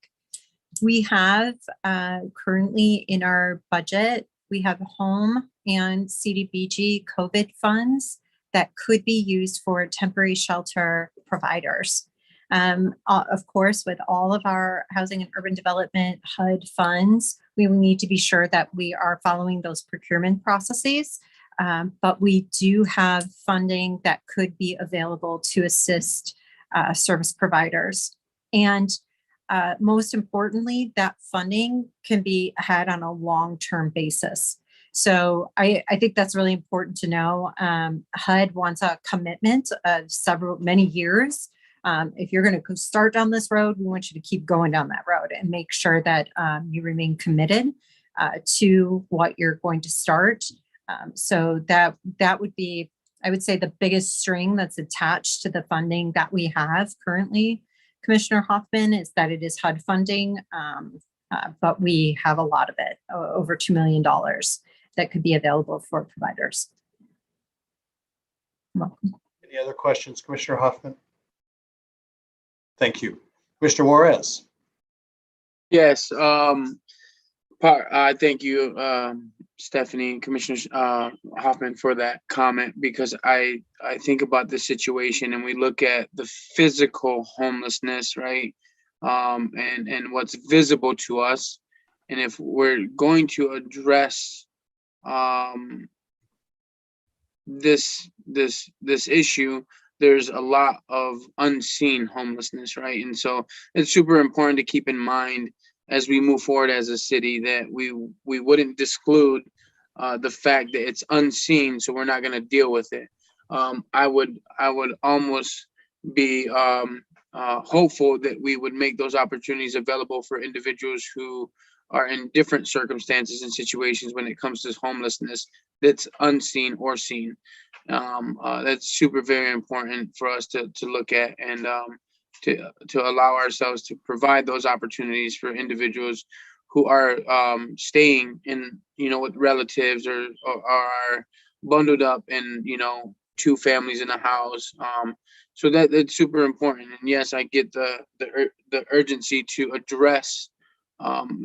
We have currently in our budget, we have home and CDBG COVID funds that could be used for temporary shelter providers. Of course, with all of our housing and urban development HUD funds, we will need to be sure that we are following those procurement processes. But we do have funding that could be available to assist service providers. And most importantly, that funding can be had on a long-term basis. So I think that's really important to know. HUD wants a commitment of many years. If you're going to start down this road, we want you to keep going down that road and make sure that you remain committed to what you're going to start. So that would be, I would say, the biggest string that's attached to the funding that we have currently, Commissioner Hoffman, is that it is HUD funding, but we have a lot of it, over $2 million that could be available for providers. Welcome. Any other questions, Commissioner Hoffman? Thank you. Mr. Juarez. Yes, thank you, Stephanie, Commissioner Hoffman, for that comment, because I think about the situation and we look at the physical homelessness, right? And what's visible to us. And if we're going to address this issue, there's a lot of unseen homelessness, right? And so it's super important to keep in mind as we move forward as a city that we wouldn't disclude the fact that it's unseen, so we're not going to deal with it. I would almost be hopeful that we would make those opportunities available for individuals who are in different circumstances and situations when it comes to homelessness that's unseen or seen. That's super very important for us to look at and to allow ourselves to provide those opportunities for individuals who are staying in, with relatives or are bundled up in, 2 families in a house. So that's super important. And yes, I get the urgency to address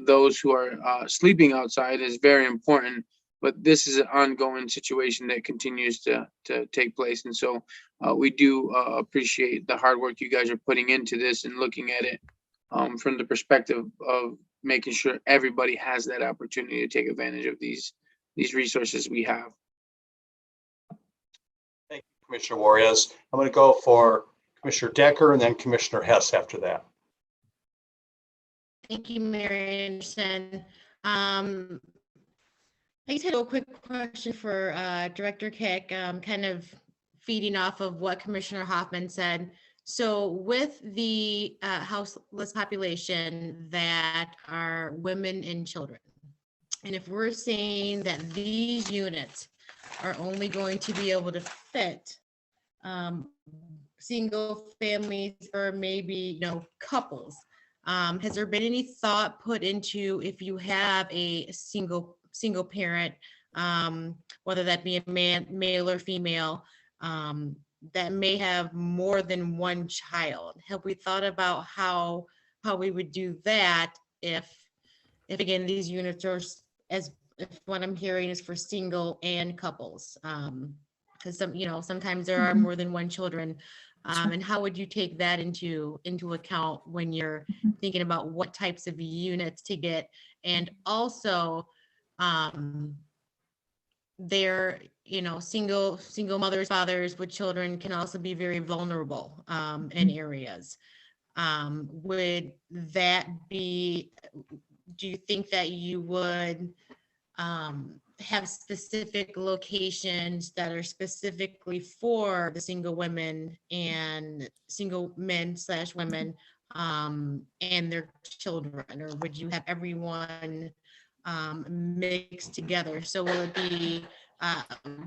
those who are sleeping outside is very important. But this is an ongoing situation that continues to take place. And so we do appreciate the hard work you guys are putting into this and looking at it from the perspective of making sure everybody has that opportunity to take advantage of these resources we have. Thank you, Commissioner Juarez. I'm going to go for Commissioner Decker and then Commissioner Hess after that. Thank you, Mayor Anderson. I just had a quick question for Director Kick, kind of feeding off of what Commissioner Hoffman said. So with the houseless population that are women and children, and if we're saying that these units are only going to be able to fit single families or maybe, couples, has there been any thought put into if you have a single parent, whether that be a male or female, that may have more than one child? Have we thought about how we would do that if again these units are if what I'm hearing is for single and couples? Because sometimes there are more than one children. And how would you take that into account when you're thinking about what types of units to get? And also, they're single mothers, fathers with children can also be very vulnerable in areas. Would that be, do you think that you would have specific locations that are specifically for the single women and single men / women and their children, or would you have everyone mixed together? So will it be,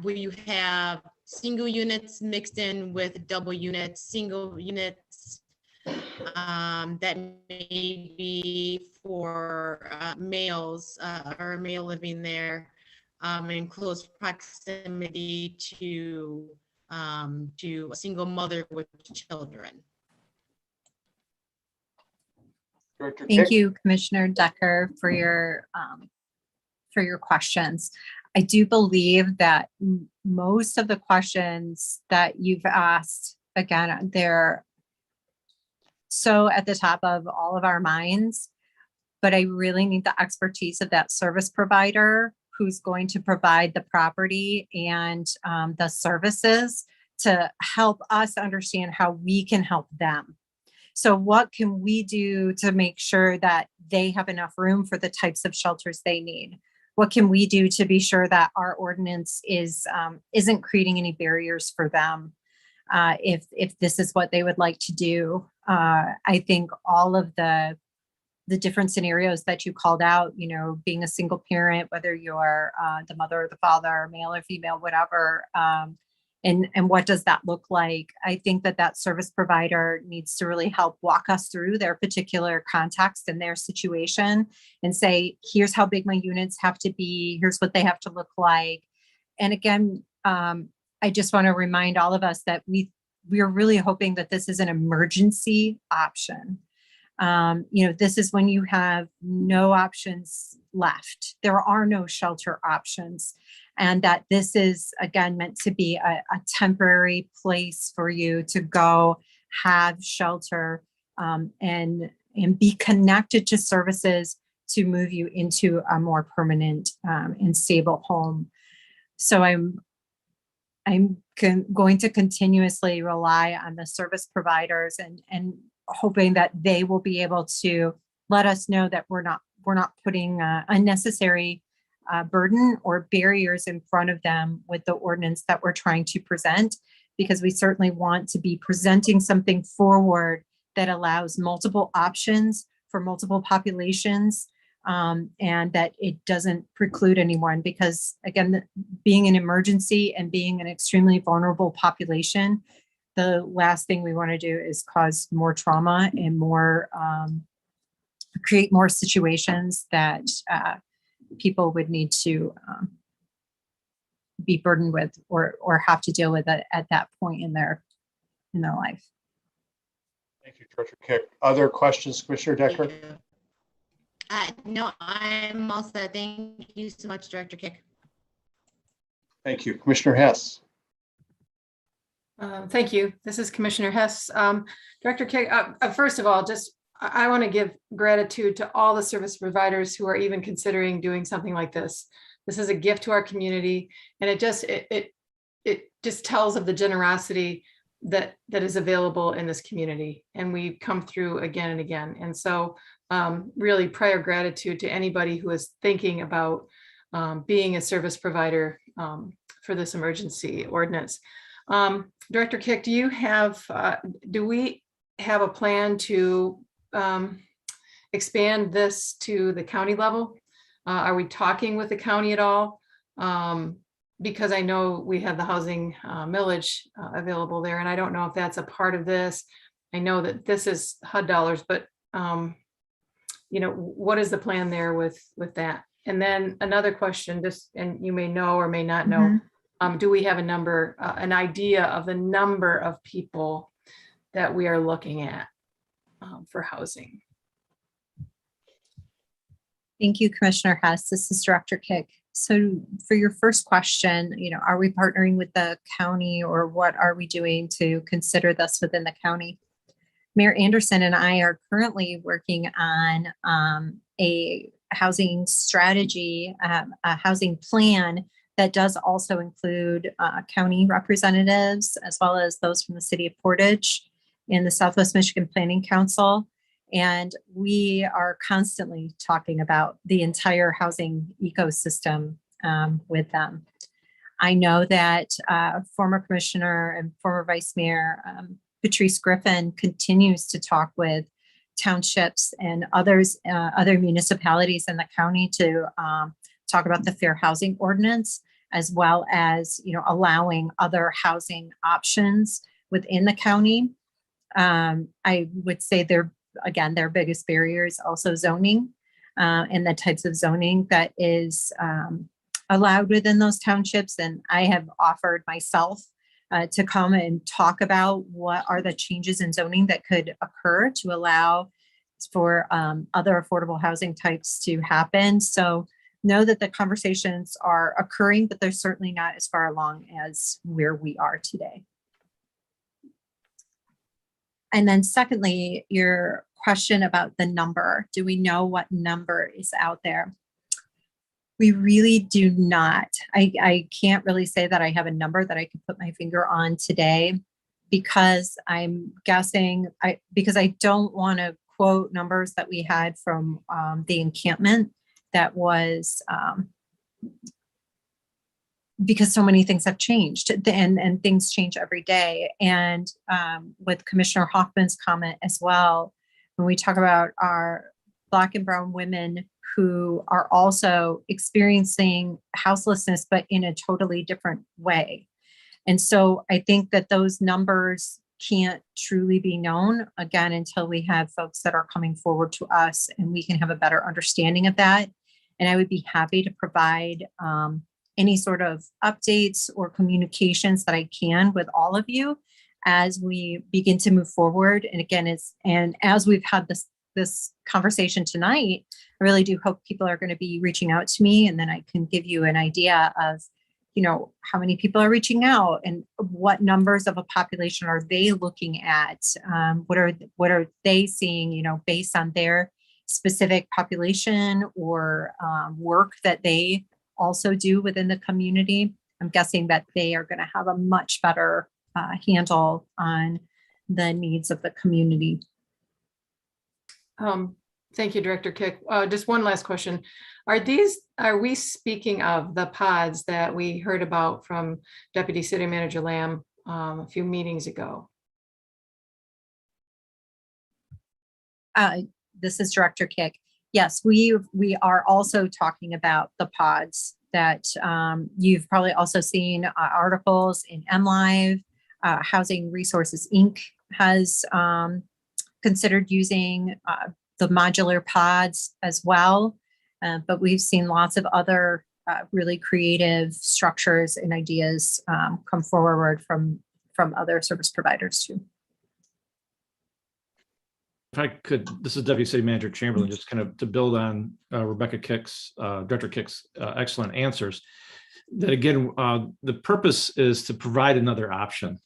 will you have single units mixed in with double units, single units that may be for males or a male living there in close proximity to a single mother with children? Director Thank Kick? you, Commissioner Decker, for your questions. I do believe that most of the questions that you've asked, again, they're so at the top of all of our minds, but I really need the expertise of that service provider who's going to provide the property and the services to help us understand how we can help them. So what can we do to make sure that they have enough room for the types of shelters they need? What can we do to be sure that our ordinance isn't creating any barriers for them if this is what they would like to do? I think all of the different scenarios that you called out, being a single parent, whether you're the mother or the father, male or female, whatever, and what does that look like? I think that service provider needs to really help walk us through their particular context and their situation and say, here's how big my units have to be, here's what they have to look like. And again, I just want to remind all of us that we're really hoping that this is an emergency option. This is when you have no options left. There are no shelter options. And that this is, again, meant to be a temporary place for you to go have shelter and be connected to services to move you into a more permanent and stable home. So I'm going to continuously rely on the service providers and hoping that they will be able to let us know that we're not putting unnecessary burden or barriers in front of them with the ordinance that we're trying to present, because we certainly want to be presenting something forward that allows multiple options for multiple populations, and that it doesn't preclude anyone, because again, being an emergency and being an extremely vulnerable population, the last thing we want to do is cause more trauma and create more situations that people would need to be burdened with or have to deal with it at that point in their life. Thank you, Director Kick. Other questions, Commissioner Decker? No, I'm all set. Thank you so much, Director Kick. Thank you. Commissioner Hess. Thank you. This is Commissioner Hess. Director Kick, first of all, I want to give gratitude to all the service providers who are even considering doing something like this. This is a gift to our community, and it just tells of the generosity that is available in this community, and we've come through again and again. And so really prior gratitude to anybody who is thinking about being a service provider for this emergency ordinance. Director Kick, do we have a plan to expand this to the county level? Are we talking with the county at all? Because I know we have the housing millage available there, and I don't know if that's a part of this. I know that this is HUD dollars, but what is the plan there with that? And then another question, and you may know or may not know, do we have an idea of the number of people that we are looking at for housing? Thank you, Commissioner Hess. This is Director Kick. So for your first question, are we partnering with the county, or what are we doing to consider this within the county? Mayor Anderson and I are currently working on a housing strategy, a housing plan that does also include county representatives, as well as those from the city of Portage and the Southwest Michigan Planning Council. And we are constantly talking about the entire housing ecosystem with them. I know that former Commissioner and former Vice Mayor Patrice Griffin continues to talk with townships and other municipalities in the county to talk about the Fair Housing Ordinance, as well as allowing other housing options within the county. I would say their biggest barrier is also zoning and the types of zoning that is allowed within those townships. And I have offered myself to come and talk about what are the changes in zoning that could occur to allow for other affordable housing types to happen. So know that the conversations are occurring, but they're certainly not as far along as where we are today. And then secondly, your question about the number. Do we know what number is out there? We really do not. I can't really say that I have a number that I can put my finger on today, because I'm guessing, because I don't want to quote numbers that we had from the encampment that was, because so many things have changed and things change every day. And with Commissioner Hoffman's comment as well, when we talk about our Black and brown women who are also experiencing houselessness, but in a totally different way. And so I think that those numbers can't truly be known, again, until we have folks that are coming forward to us and we can have a better understanding of that. And I would be happy to provide any sort of updates or communications that I can with all of you as we begin to move forward. And again, as we've had this conversation tonight, I really do hope people are going to be reaching out to me, and then I can give you an idea of, how many people are reaching out and what numbers of a population are they looking at? What are they seeing, based on their specific population or work that they also do within the community. I'm guessing that they are going to have a much better handle on the needs of the community. Thank you, Director Kick. Just one last question. Are we speaking of the pods that we heard about from Deputy City Manager Lamb a few meetings ago? This is Director Kick. Yes, we are also talking about the pods that you've probably also seen articles in MLive. Housing Resources Inc. has considered using the modular pods as well. But we've seen lots of other really creative structures and ideas come forward from other service providers too. If I could, this is Deputy City Manager Chamberlain, just kind of to build on Director Kick's excellent answers. That again, the purpose is to provide another option.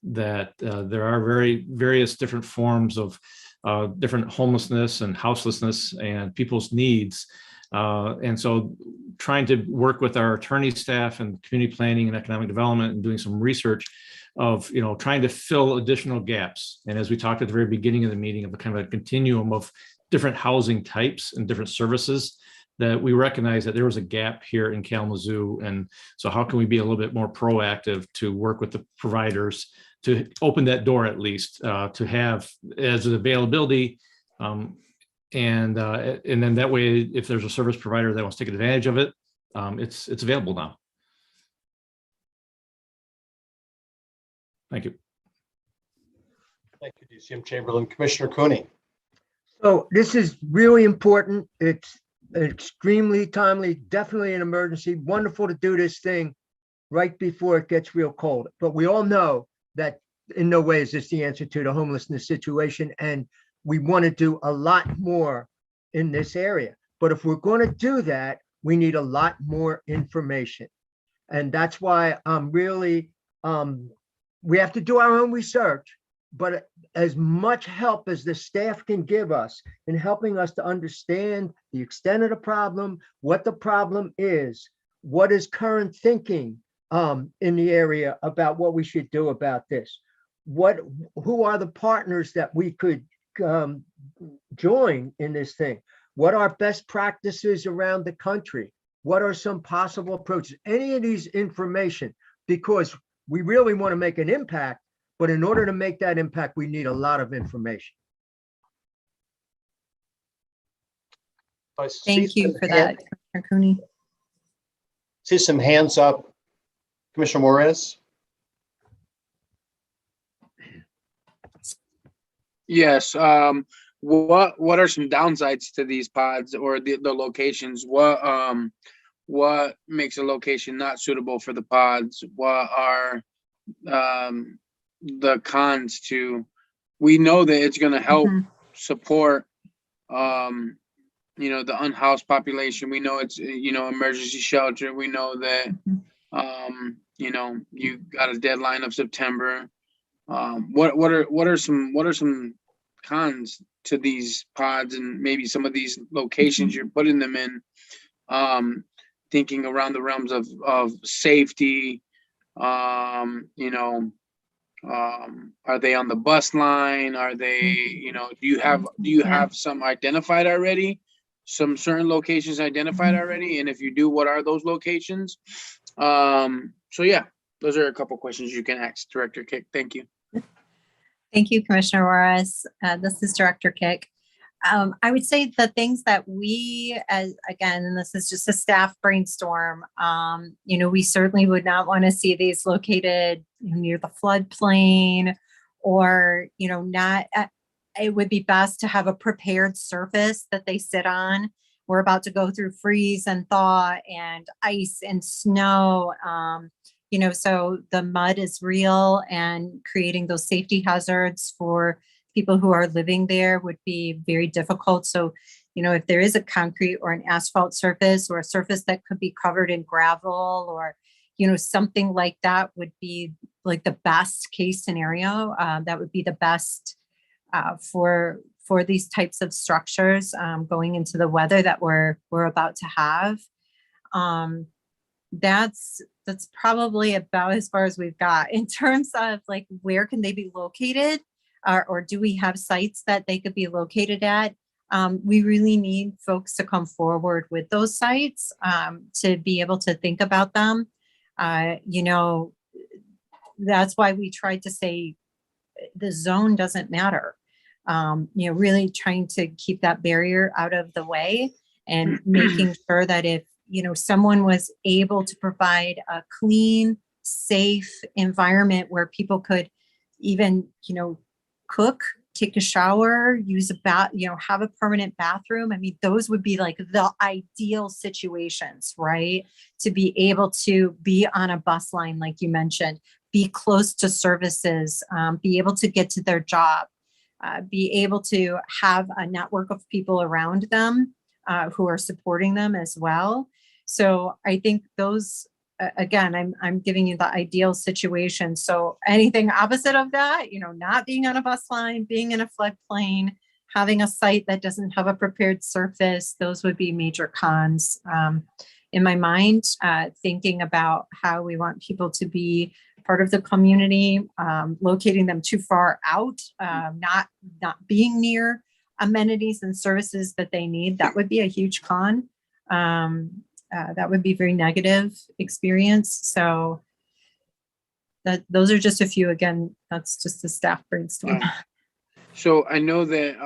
That there are various different forms of different homelessness and houselessness and people's needs. And so trying to work with our attorney staff and community planning and economic development and doing some research of, trying to fill additional gaps. And as we talked at the very beginning of the meeting, of a kind of a continuum of different housing types and different services, that we recognize that there was a gap here in Kalamazoo. And so how can we be a little bit more proactive to work with the providers to open that door, at least to have as an availability. And then that way, if there's a service provider that wants to take advantage of it, it's available now. Thank you. Thank you, DCM Chamberlain. Commissioner Cooney. So this is really important. It's extremely timely, definitely an emergency. Wonderful to do this thing right before it gets real cold. But we all know that in no way is this the answer to the homelessness situation. And we want to do a lot more in this area. But if we're going to do that, we need a lot more information. And that's why I'm really, we have to do our own research, but as much help as the staff can give us in helping us to understand the extent of the problem, what the problem is, what is current thinking in the area about what we should do about this, who are the partners that we could join in this thing, what are best practices around the country, what are some possible approaches, any of these information, because we really want to make an impact, but in order to make that impact, we need a lot of information. Thank you for that, Commissioner Cooney. See some hands up. Commissioner Juarez. Yes. What are some downsides to these pods or the locations? What makes a location not suitable for the pods? What are the cons to? We know that it's going to help support the unhoused population. We know it's emergency shelter. We know that you got a deadline of September. What are some cons to these pods and maybe some of these locations you're putting them in? Thinking around the realms of safety, are they on the bus line? Are they, do you have some identified already? Some certain locations identified already? And if you do, what are those locations? So yeah, those are a couple questions you can ask Director Kick. Thank you. Thank you, Commissioner Juarez. This is Director Kick. I would say the things that we, again, this is just a staff brainstorm, we certainly would not want to see these located near the floodplain or, it would be best to have a prepared surface that they sit on. We're about to go through freeze and thaw and ice and snow, so the mud is real, and creating those safety hazards for people who are living there would be very difficult. So, if there is a concrete or an asphalt surface or a surface that could be covered in gravel or, something like that would be like the best case scenario. That would be the best for these types of structures going into the weather that we're about to have. That's probably about as far as we've got in terms of like, where can they be located? Or do we have sites that they could be located at? We really need folks to come forward with those sites to be able to think about them. That's why we tried to say the zone doesn't matter. Really trying to keep that barrier out of the way and making sure that if, someone was able to provide a clean, safe environment where people could even, cook, take a shower, use a bath, have a permanent bathroom. I mean, those would be like the ideal situations, right? To be able to be on a bus line, like you mentioned, be close to services, be able to get to their job. be able to have a network of people around them who are supporting them as well. So I think those, again, I'm giving you the ideal situation. So anything opposite of that, not being on a bus line, being in a floodplain, having a site that doesn't have a prepared surface, those would be major cons. In my mind, thinking about how we want people to be part of the community, locating them too far out, not being near amenities and services that they need, that would be a huge con. That would be very negative experience. So those are just a few. Again, that's just a staff brainstorm. So I know that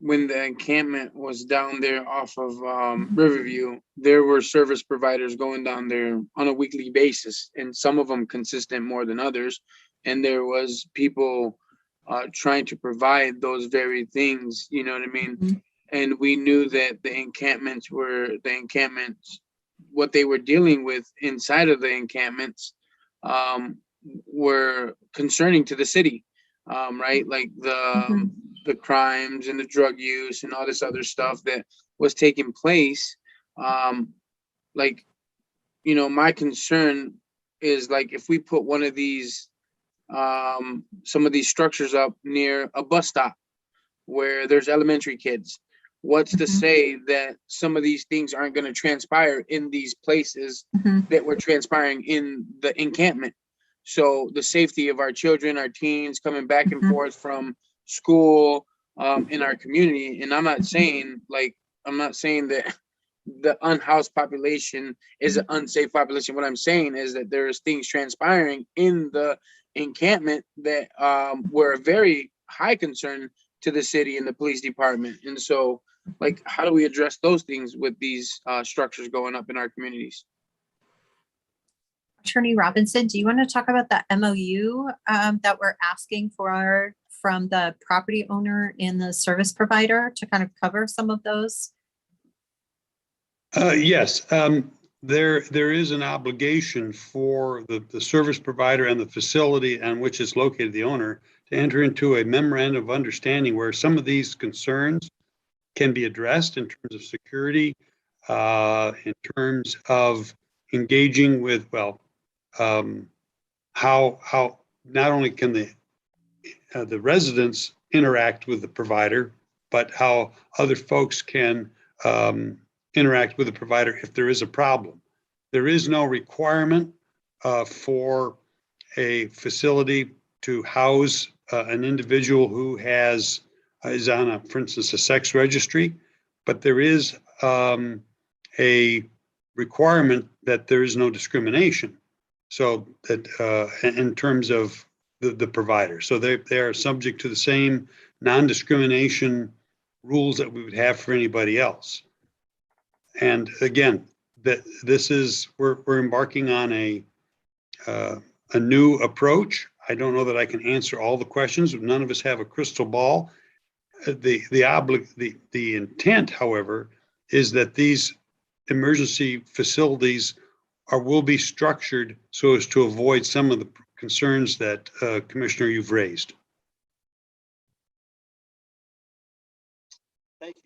when the encampment was down there off of Riverview, there were service providers going down there on a weekly basis, and some of them consistent more than others. And there was people trying to provide those very things, you know what I mean? Mm-hmm. And we knew that the encampments, what they were dealing with inside of the encampments were concerning to the city, right? Like the crimes and the drug use and all this other stuff that was taking place. My concern is, like, if we put one of these, some of these structures up near a bus stop where there's elementary kids, what's to say that some of these things aren't going to transpire in these places that were transpiring in the encampment? So the safety of our children, our teens coming back and forth from school in our community. And I'm not saying that the unhoused population is an unsafe population. What I'm saying is that there's things transpiring in the encampment that were a very high concern to the city and the police department. And so, like, how do we address those things with these structures going up in our communities? Attorney Robinson, do you want to talk about the MOU that we're asking for from the property owner and the service provider to kind of cover some of those? Yes, there is an obligation for the service provider and the facility on which is located the owner to enter into a memorandum of understanding where some of these concerns can be addressed in terms of security, in terms of engaging with, how not only can the residents interact with the provider, but how other folks can interact with the provider if there is a problem. There is no requirement for a facility to house an individual who is on for instance, a sex registry, but there is a requirement that there is no discrimination. So that in terms of the provider, so they are subject to the same non-discrimination rules that we would have for anybody else. And again, we're embarking on a new approach. I don't know that I can answer all the questions. None of us have a crystal ball. The intent, however, is that these emergency facilities will be structured so as to avoid some of the concerns that Commissioner, you've raised.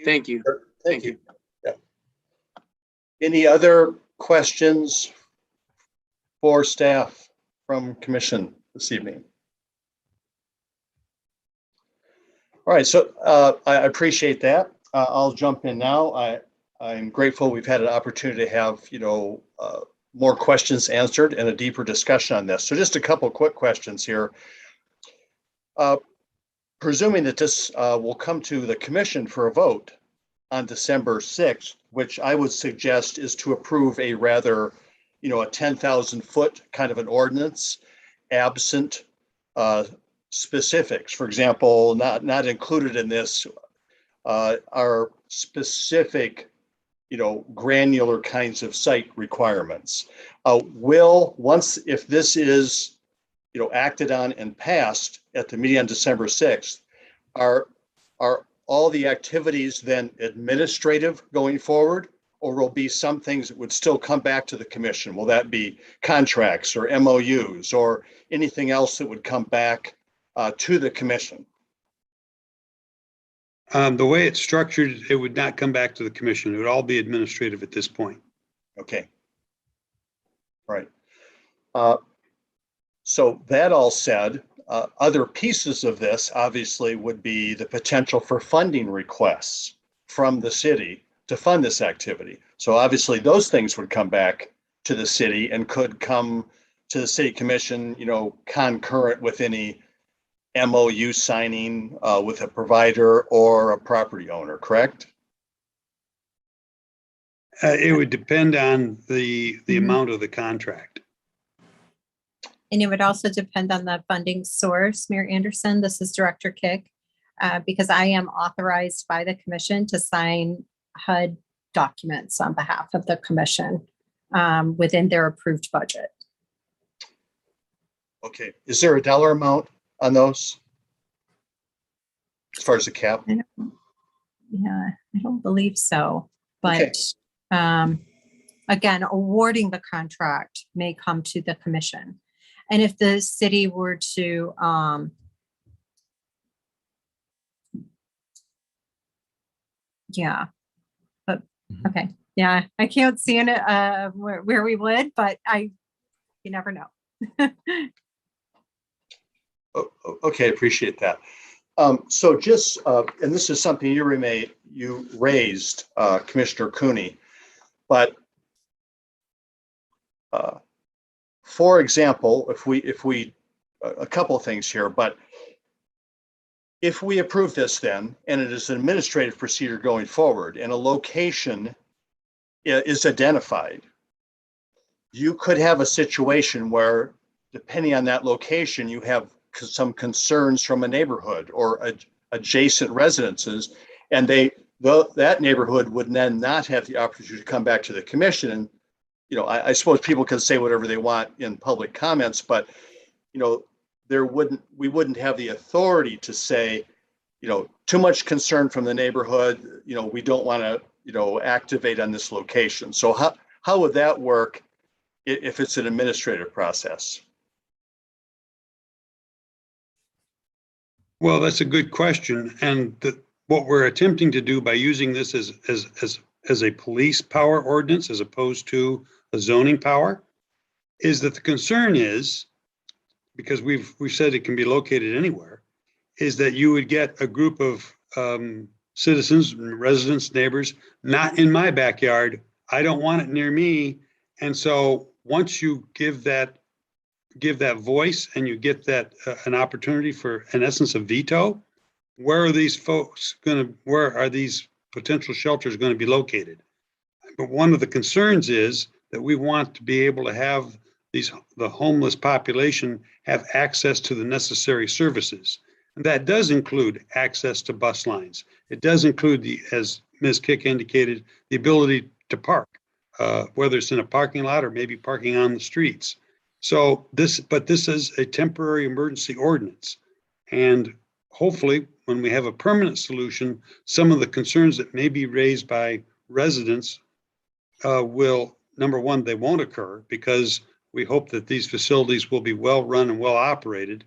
Thank you. Thank you. Yeah. Any other questions for staff from Commission this evening? All right, so I appreciate that. I'll jump in now. I'm grateful we've had an opportunity to have, more questions answered and a deeper discussion on this. So just a couple of quick questions here. Presuming that this will come to the commission for a vote on December 6th, which I would suggest is to approve a rather, a 10,000 foot kind of an ordinance, absent specifics. For example, not included in this are specific, granular kinds of site requirements. If this is, acted on and passed at the meeting on December 6th, are all the activities then administrative going forward, or will be some things that would still come back to the commission? Will that be contracts or MOUs or anything else that would come back to the commission? The way it's structured, it would not come back to the commission. It would all be administrative at this point. Okay. Right. So that all said, other pieces of this obviously would be the potential for funding requests from the city to fund this activity. So obviously those things would come back to the city and could come to the city commission, concurrent with any MOU signing with a provider or a property owner, correct? It would depend on the amount of the contract. And it would also depend on the funding source, Mayor Anderson. This is Director Kick, because I am authorized by the commission to sign HUD documents on behalf of the commission within their approved budget. Okay. Is there a dollar amount on those as far as the cap? Yeah, I don't believe so, but Okay. again, awarding the contract may come to the commission. And if the city were to, yeah, but, okay, yeah, I can't see in it where we would, but you never know. Okay, appreciate that. So just, and this is something you raised, Commissioner Cooney, but for example, if we a couple of things here, but if we approve this then, and it is an administrative procedure going forward and a location is identified, you could have a situation where, depending on that location, you have some concerns from a neighborhood or adjacent residences, and that neighborhood would then not have the opportunity to come back to the commission. And I suppose people can say whatever they want in public comments, but we wouldn't have the authority to say, too much concern from the neighborhood, we don't want to activate on this location. So how would that work if it's an administrative process? Well, that's a good question. And what we're attempting to do by using this as a police power ordinance, as opposed to a zoning power, is that the concern is, because we've said it can be located anywhere, is that you would get a group of citizens, residents, neighbors, not in my backyard. I don't want it near me. And so once you give that voice and you get that an opportunity for, in essence, a veto, where are these potential shelters going to be located? But one of the concerns is that we want to be able to have the homeless population have access to the necessary services. And that does include access to bus lines. It does include, as Ms. Kick indicated, the ability to park, whether it's in a parking lot or maybe parking on the streets. So this is a temporary emergency ordinance. And hopefully when we have a permanent solution, some of the concerns that may be raised by residents will, number one, they won't occur, because we hope that these facilities will be well run and well operated.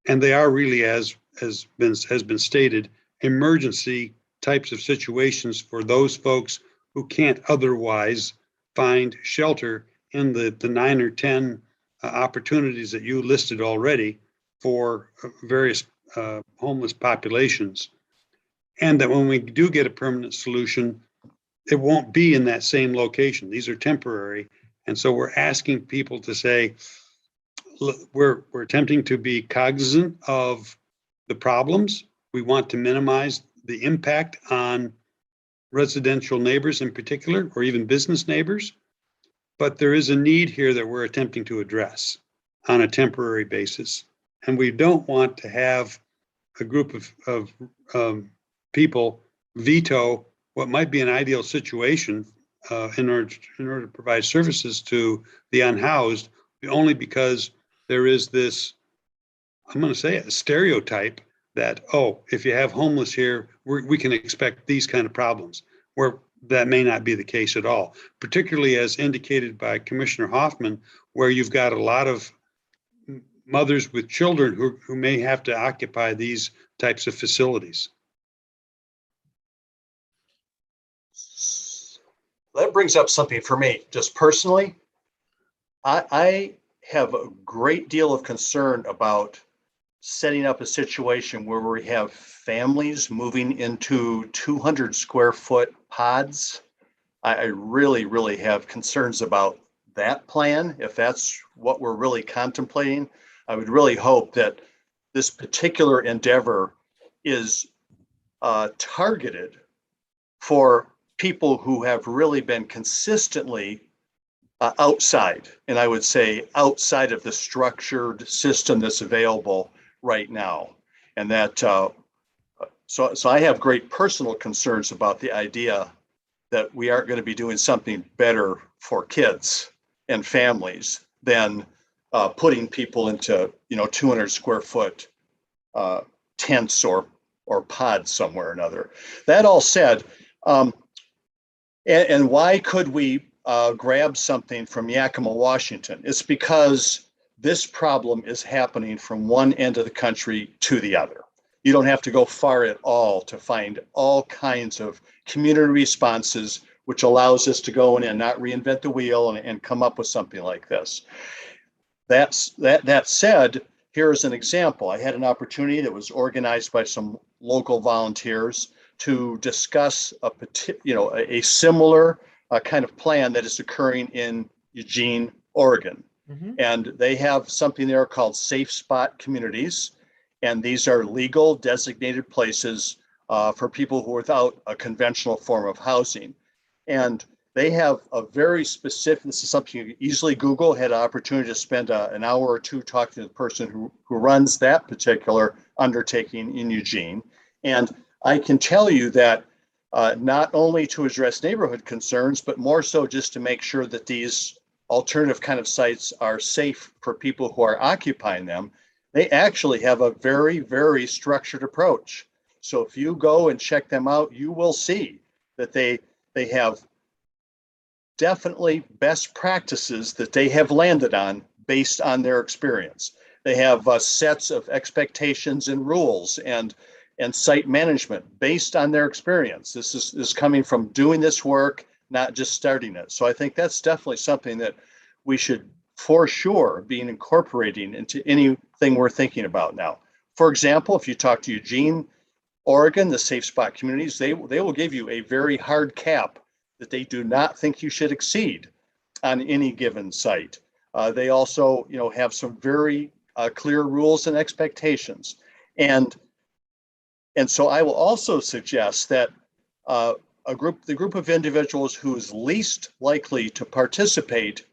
And they are really, as has been stated, emergency types of situations for those folks who can't otherwise find shelter in the 9 or 10 opportunities that you listed already for various homeless populations. And that when we do get a permanent solution, it won't be in that same location. These are temporary. And so we're asking people to say, look, we're attempting to be cognizant of the problems. We want to minimize the impact on residential neighbors in particular, or even business neighbors. But there is a need here that we're attempting to address on a temporary basis. And we don't want to have a group of people veto what might be an ideal situation in order to provide services to the unhoused, only because there is this, I'm going to say it, a stereotype that, oh, if you have homeless here, we can expect these kind of problems, where that may not be the case at all, particularly as indicated by Commissioner Hoffman, where you've got a lot of mothers with children who may have to occupy these types of facilities. That brings up something for me, just personally. I have a great deal of concern about setting up a situation where we have families moving into 200 square foot pods. I really, really have concerns about that plan. If that's what we're really contemplating, I would really hope that this particular endeavor is targeted for people who have really been consistently outside, and I would say outside of the structured system that's available right now. And that, so I have great personal concerns about the idea that we aren't going to be doing something better for kids and families than putting people into, 200 square foot tents or pods somewhere or another. That all said, and why could we grab something from Yakima, Washington? It's because this problem is happening from one end of the country to the other. You don't have to go far at all to find all kinds of community responses, which allows us to go in and not reinvent the wheel and come up with something like this. That said, here's an example. I had an opportunity that was organized by some local volunteers to discuss a similar kind of plan that is occurring in Eugene, Oregon. And they have something there called safe spot communities. And these are legal designated places for people who are without a conventional form of housing. And they have a very specific, this is something you can easily Google, had an opportunity to spend an hour or two talking to the person who runs that particular undertaking in Eugene. And I can tell you that not only to address neighborhood concerns, but more so just to make sure that these alternative kind of sites are safe for people who are occupying them, they actually have a very, very structured approach. So if you go and check them out, you will see that they have definitely best practices that they have landed on based on their experience. They have sets of expectations and rules and site management based on their experience. This is coming from doing this work, not just starting it. So I think that's definitely something that we should for sure be incorporating into anything we're thinking about now. For example, if you talk to Eugene, Oregon, the safe spot communities, they will give you a very hard cap that they do not think you should exceed on any given site. They also, have some very clear rules and expectations. And so I will also suggest that the group of individuals who is least likely to participate,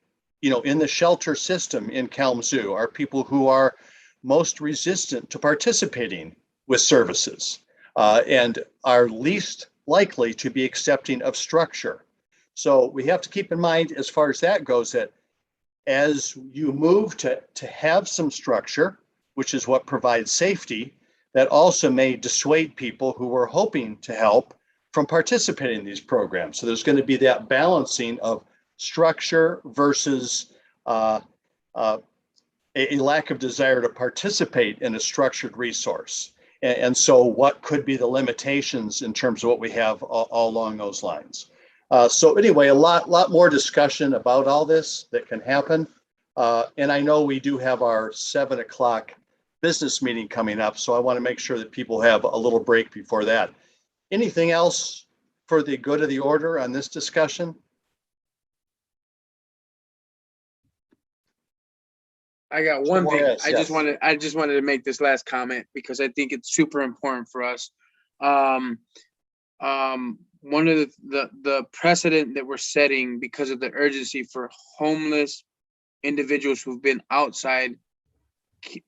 in the shelter system in Kalamazoo are people who are most resistant to participating with services and are least likely to be accepting of structure. So we have to keep in mind, as far as that goes, that as you move to have some structure, which is what provides safety, that also may dissuade people who are hoping to help from participating in these programs. So there's going to be that balancing of structure versus a lack of desire to participate in a structured resource. And so what could be the limitations in terms of what we have all along those lines? So anyway, a lot more discussion about all this that can happen. And I know we do have our 7 o'clock business meeting coming up, so I want to make sure that people have a little break before that. Anything else for the good of the order on this discussion? I got one thing. Yes, I just wanted to make this last comment because I think it's super important for us. One of the precedent that we're setting because of the urgency for homeless individuals who've been outside,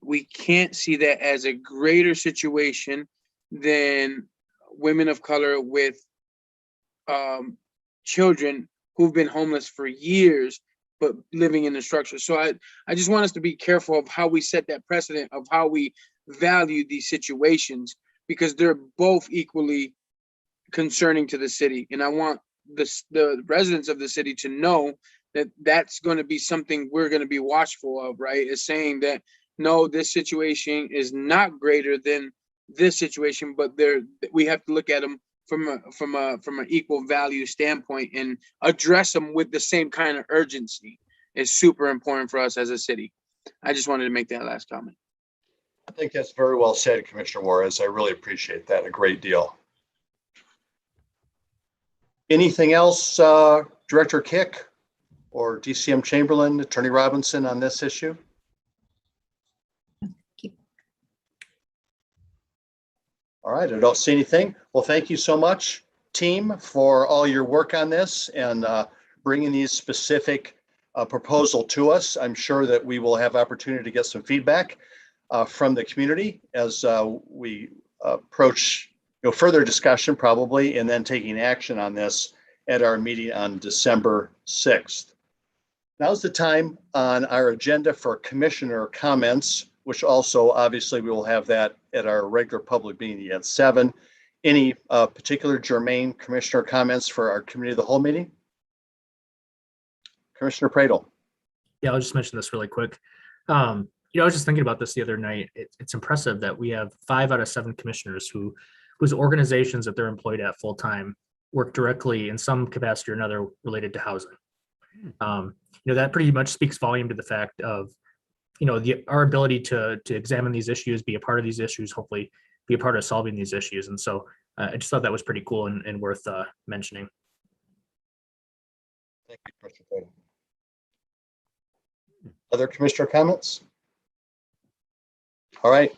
we can't see that as a greater situation than women of color with children who've been homeless for years but living in the structure. So I just want us to be careful of how we set that precedent of how we value these situations, because they're both equally concerning to the city. And I want the residents of the city to know that that's going to be something we're going to be watchful of, right? Is saying that, no, this situation is not greater than this situation, but we have to look at them from an equal value standpoint and address them with the same kind of urgency is super important for us as a city. I just wanted to make that last comment. I think that's very well said, Commissioner Juarez. I really appreciate that a great deal. Anything else, Director Kick or DCM Chamberlain, Attorney Robinson on this issue? All right, I don't see anything. Well, thank you so much, team, for all your work on this and bringing these specific proposal to us. I'm sure that we will have opportunity to get some feedback from the community as we approach further discussion probably, and then taking action on this at our meeting on December 6th. Now's the time on our agenda for commissioner comments, which also obviously we will have that at our regular public meeting at 7. Any particular Germain commissioner comments for our committee of the whole meeting? Commissioner Pradel. Yeah, I'll just mention this really quick. I was just thinking about this the other night. It's impressive that we have 5 out of 7 commissioners whose organizations that they're employed at full time work directly in some capacity or another related to housing. That pretty much speaks volume to the fact of our ability to examine these issues, be a part of these issues, hopefully be a part of solving these issues. And so I just thought that was pretty cool and worth mentioning. Thank you, Commissioner Pradel. Other commissioner comments? All right,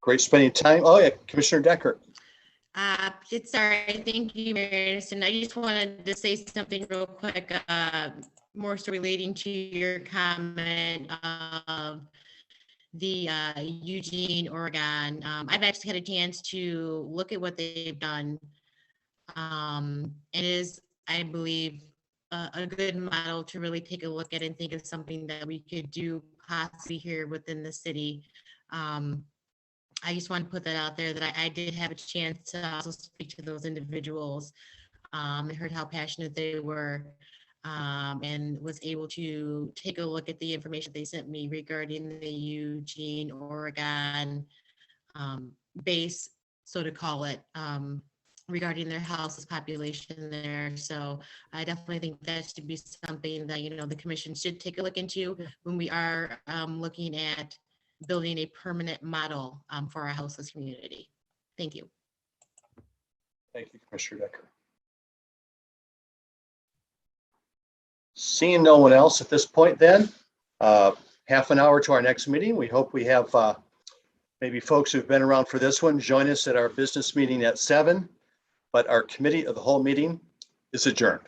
great spending time. Oh yeah, Commissioner Decker. Sorry, thank you, Mayor Anderson. I just wanted to say something real quick, more so relating to your comment of the Eugene, Oregon. I've actually had a chance to look at what they've done. It is, I believe, a good model to really take a look at and think of something that we could do possibly here within the city. I just want to put that out there that I did have a chance to also speak to those individuals. I heard how passionate they were and was able to take a look at the information they sent me regarding the Eugene, Oregon base, so to call it, regarding their houses population there. So I definitely think that should be something that, the commission should take a look into when we are looking at building a permanent model for our houseless community. Thank you. Thank you, Commissioner Decker. Seeing no one else at this point then, half an hour to our next meeting. We hope we have maybe folks who've been around for this one join us at our business meeting at 7, but our committee of the whole meeting is adjourned.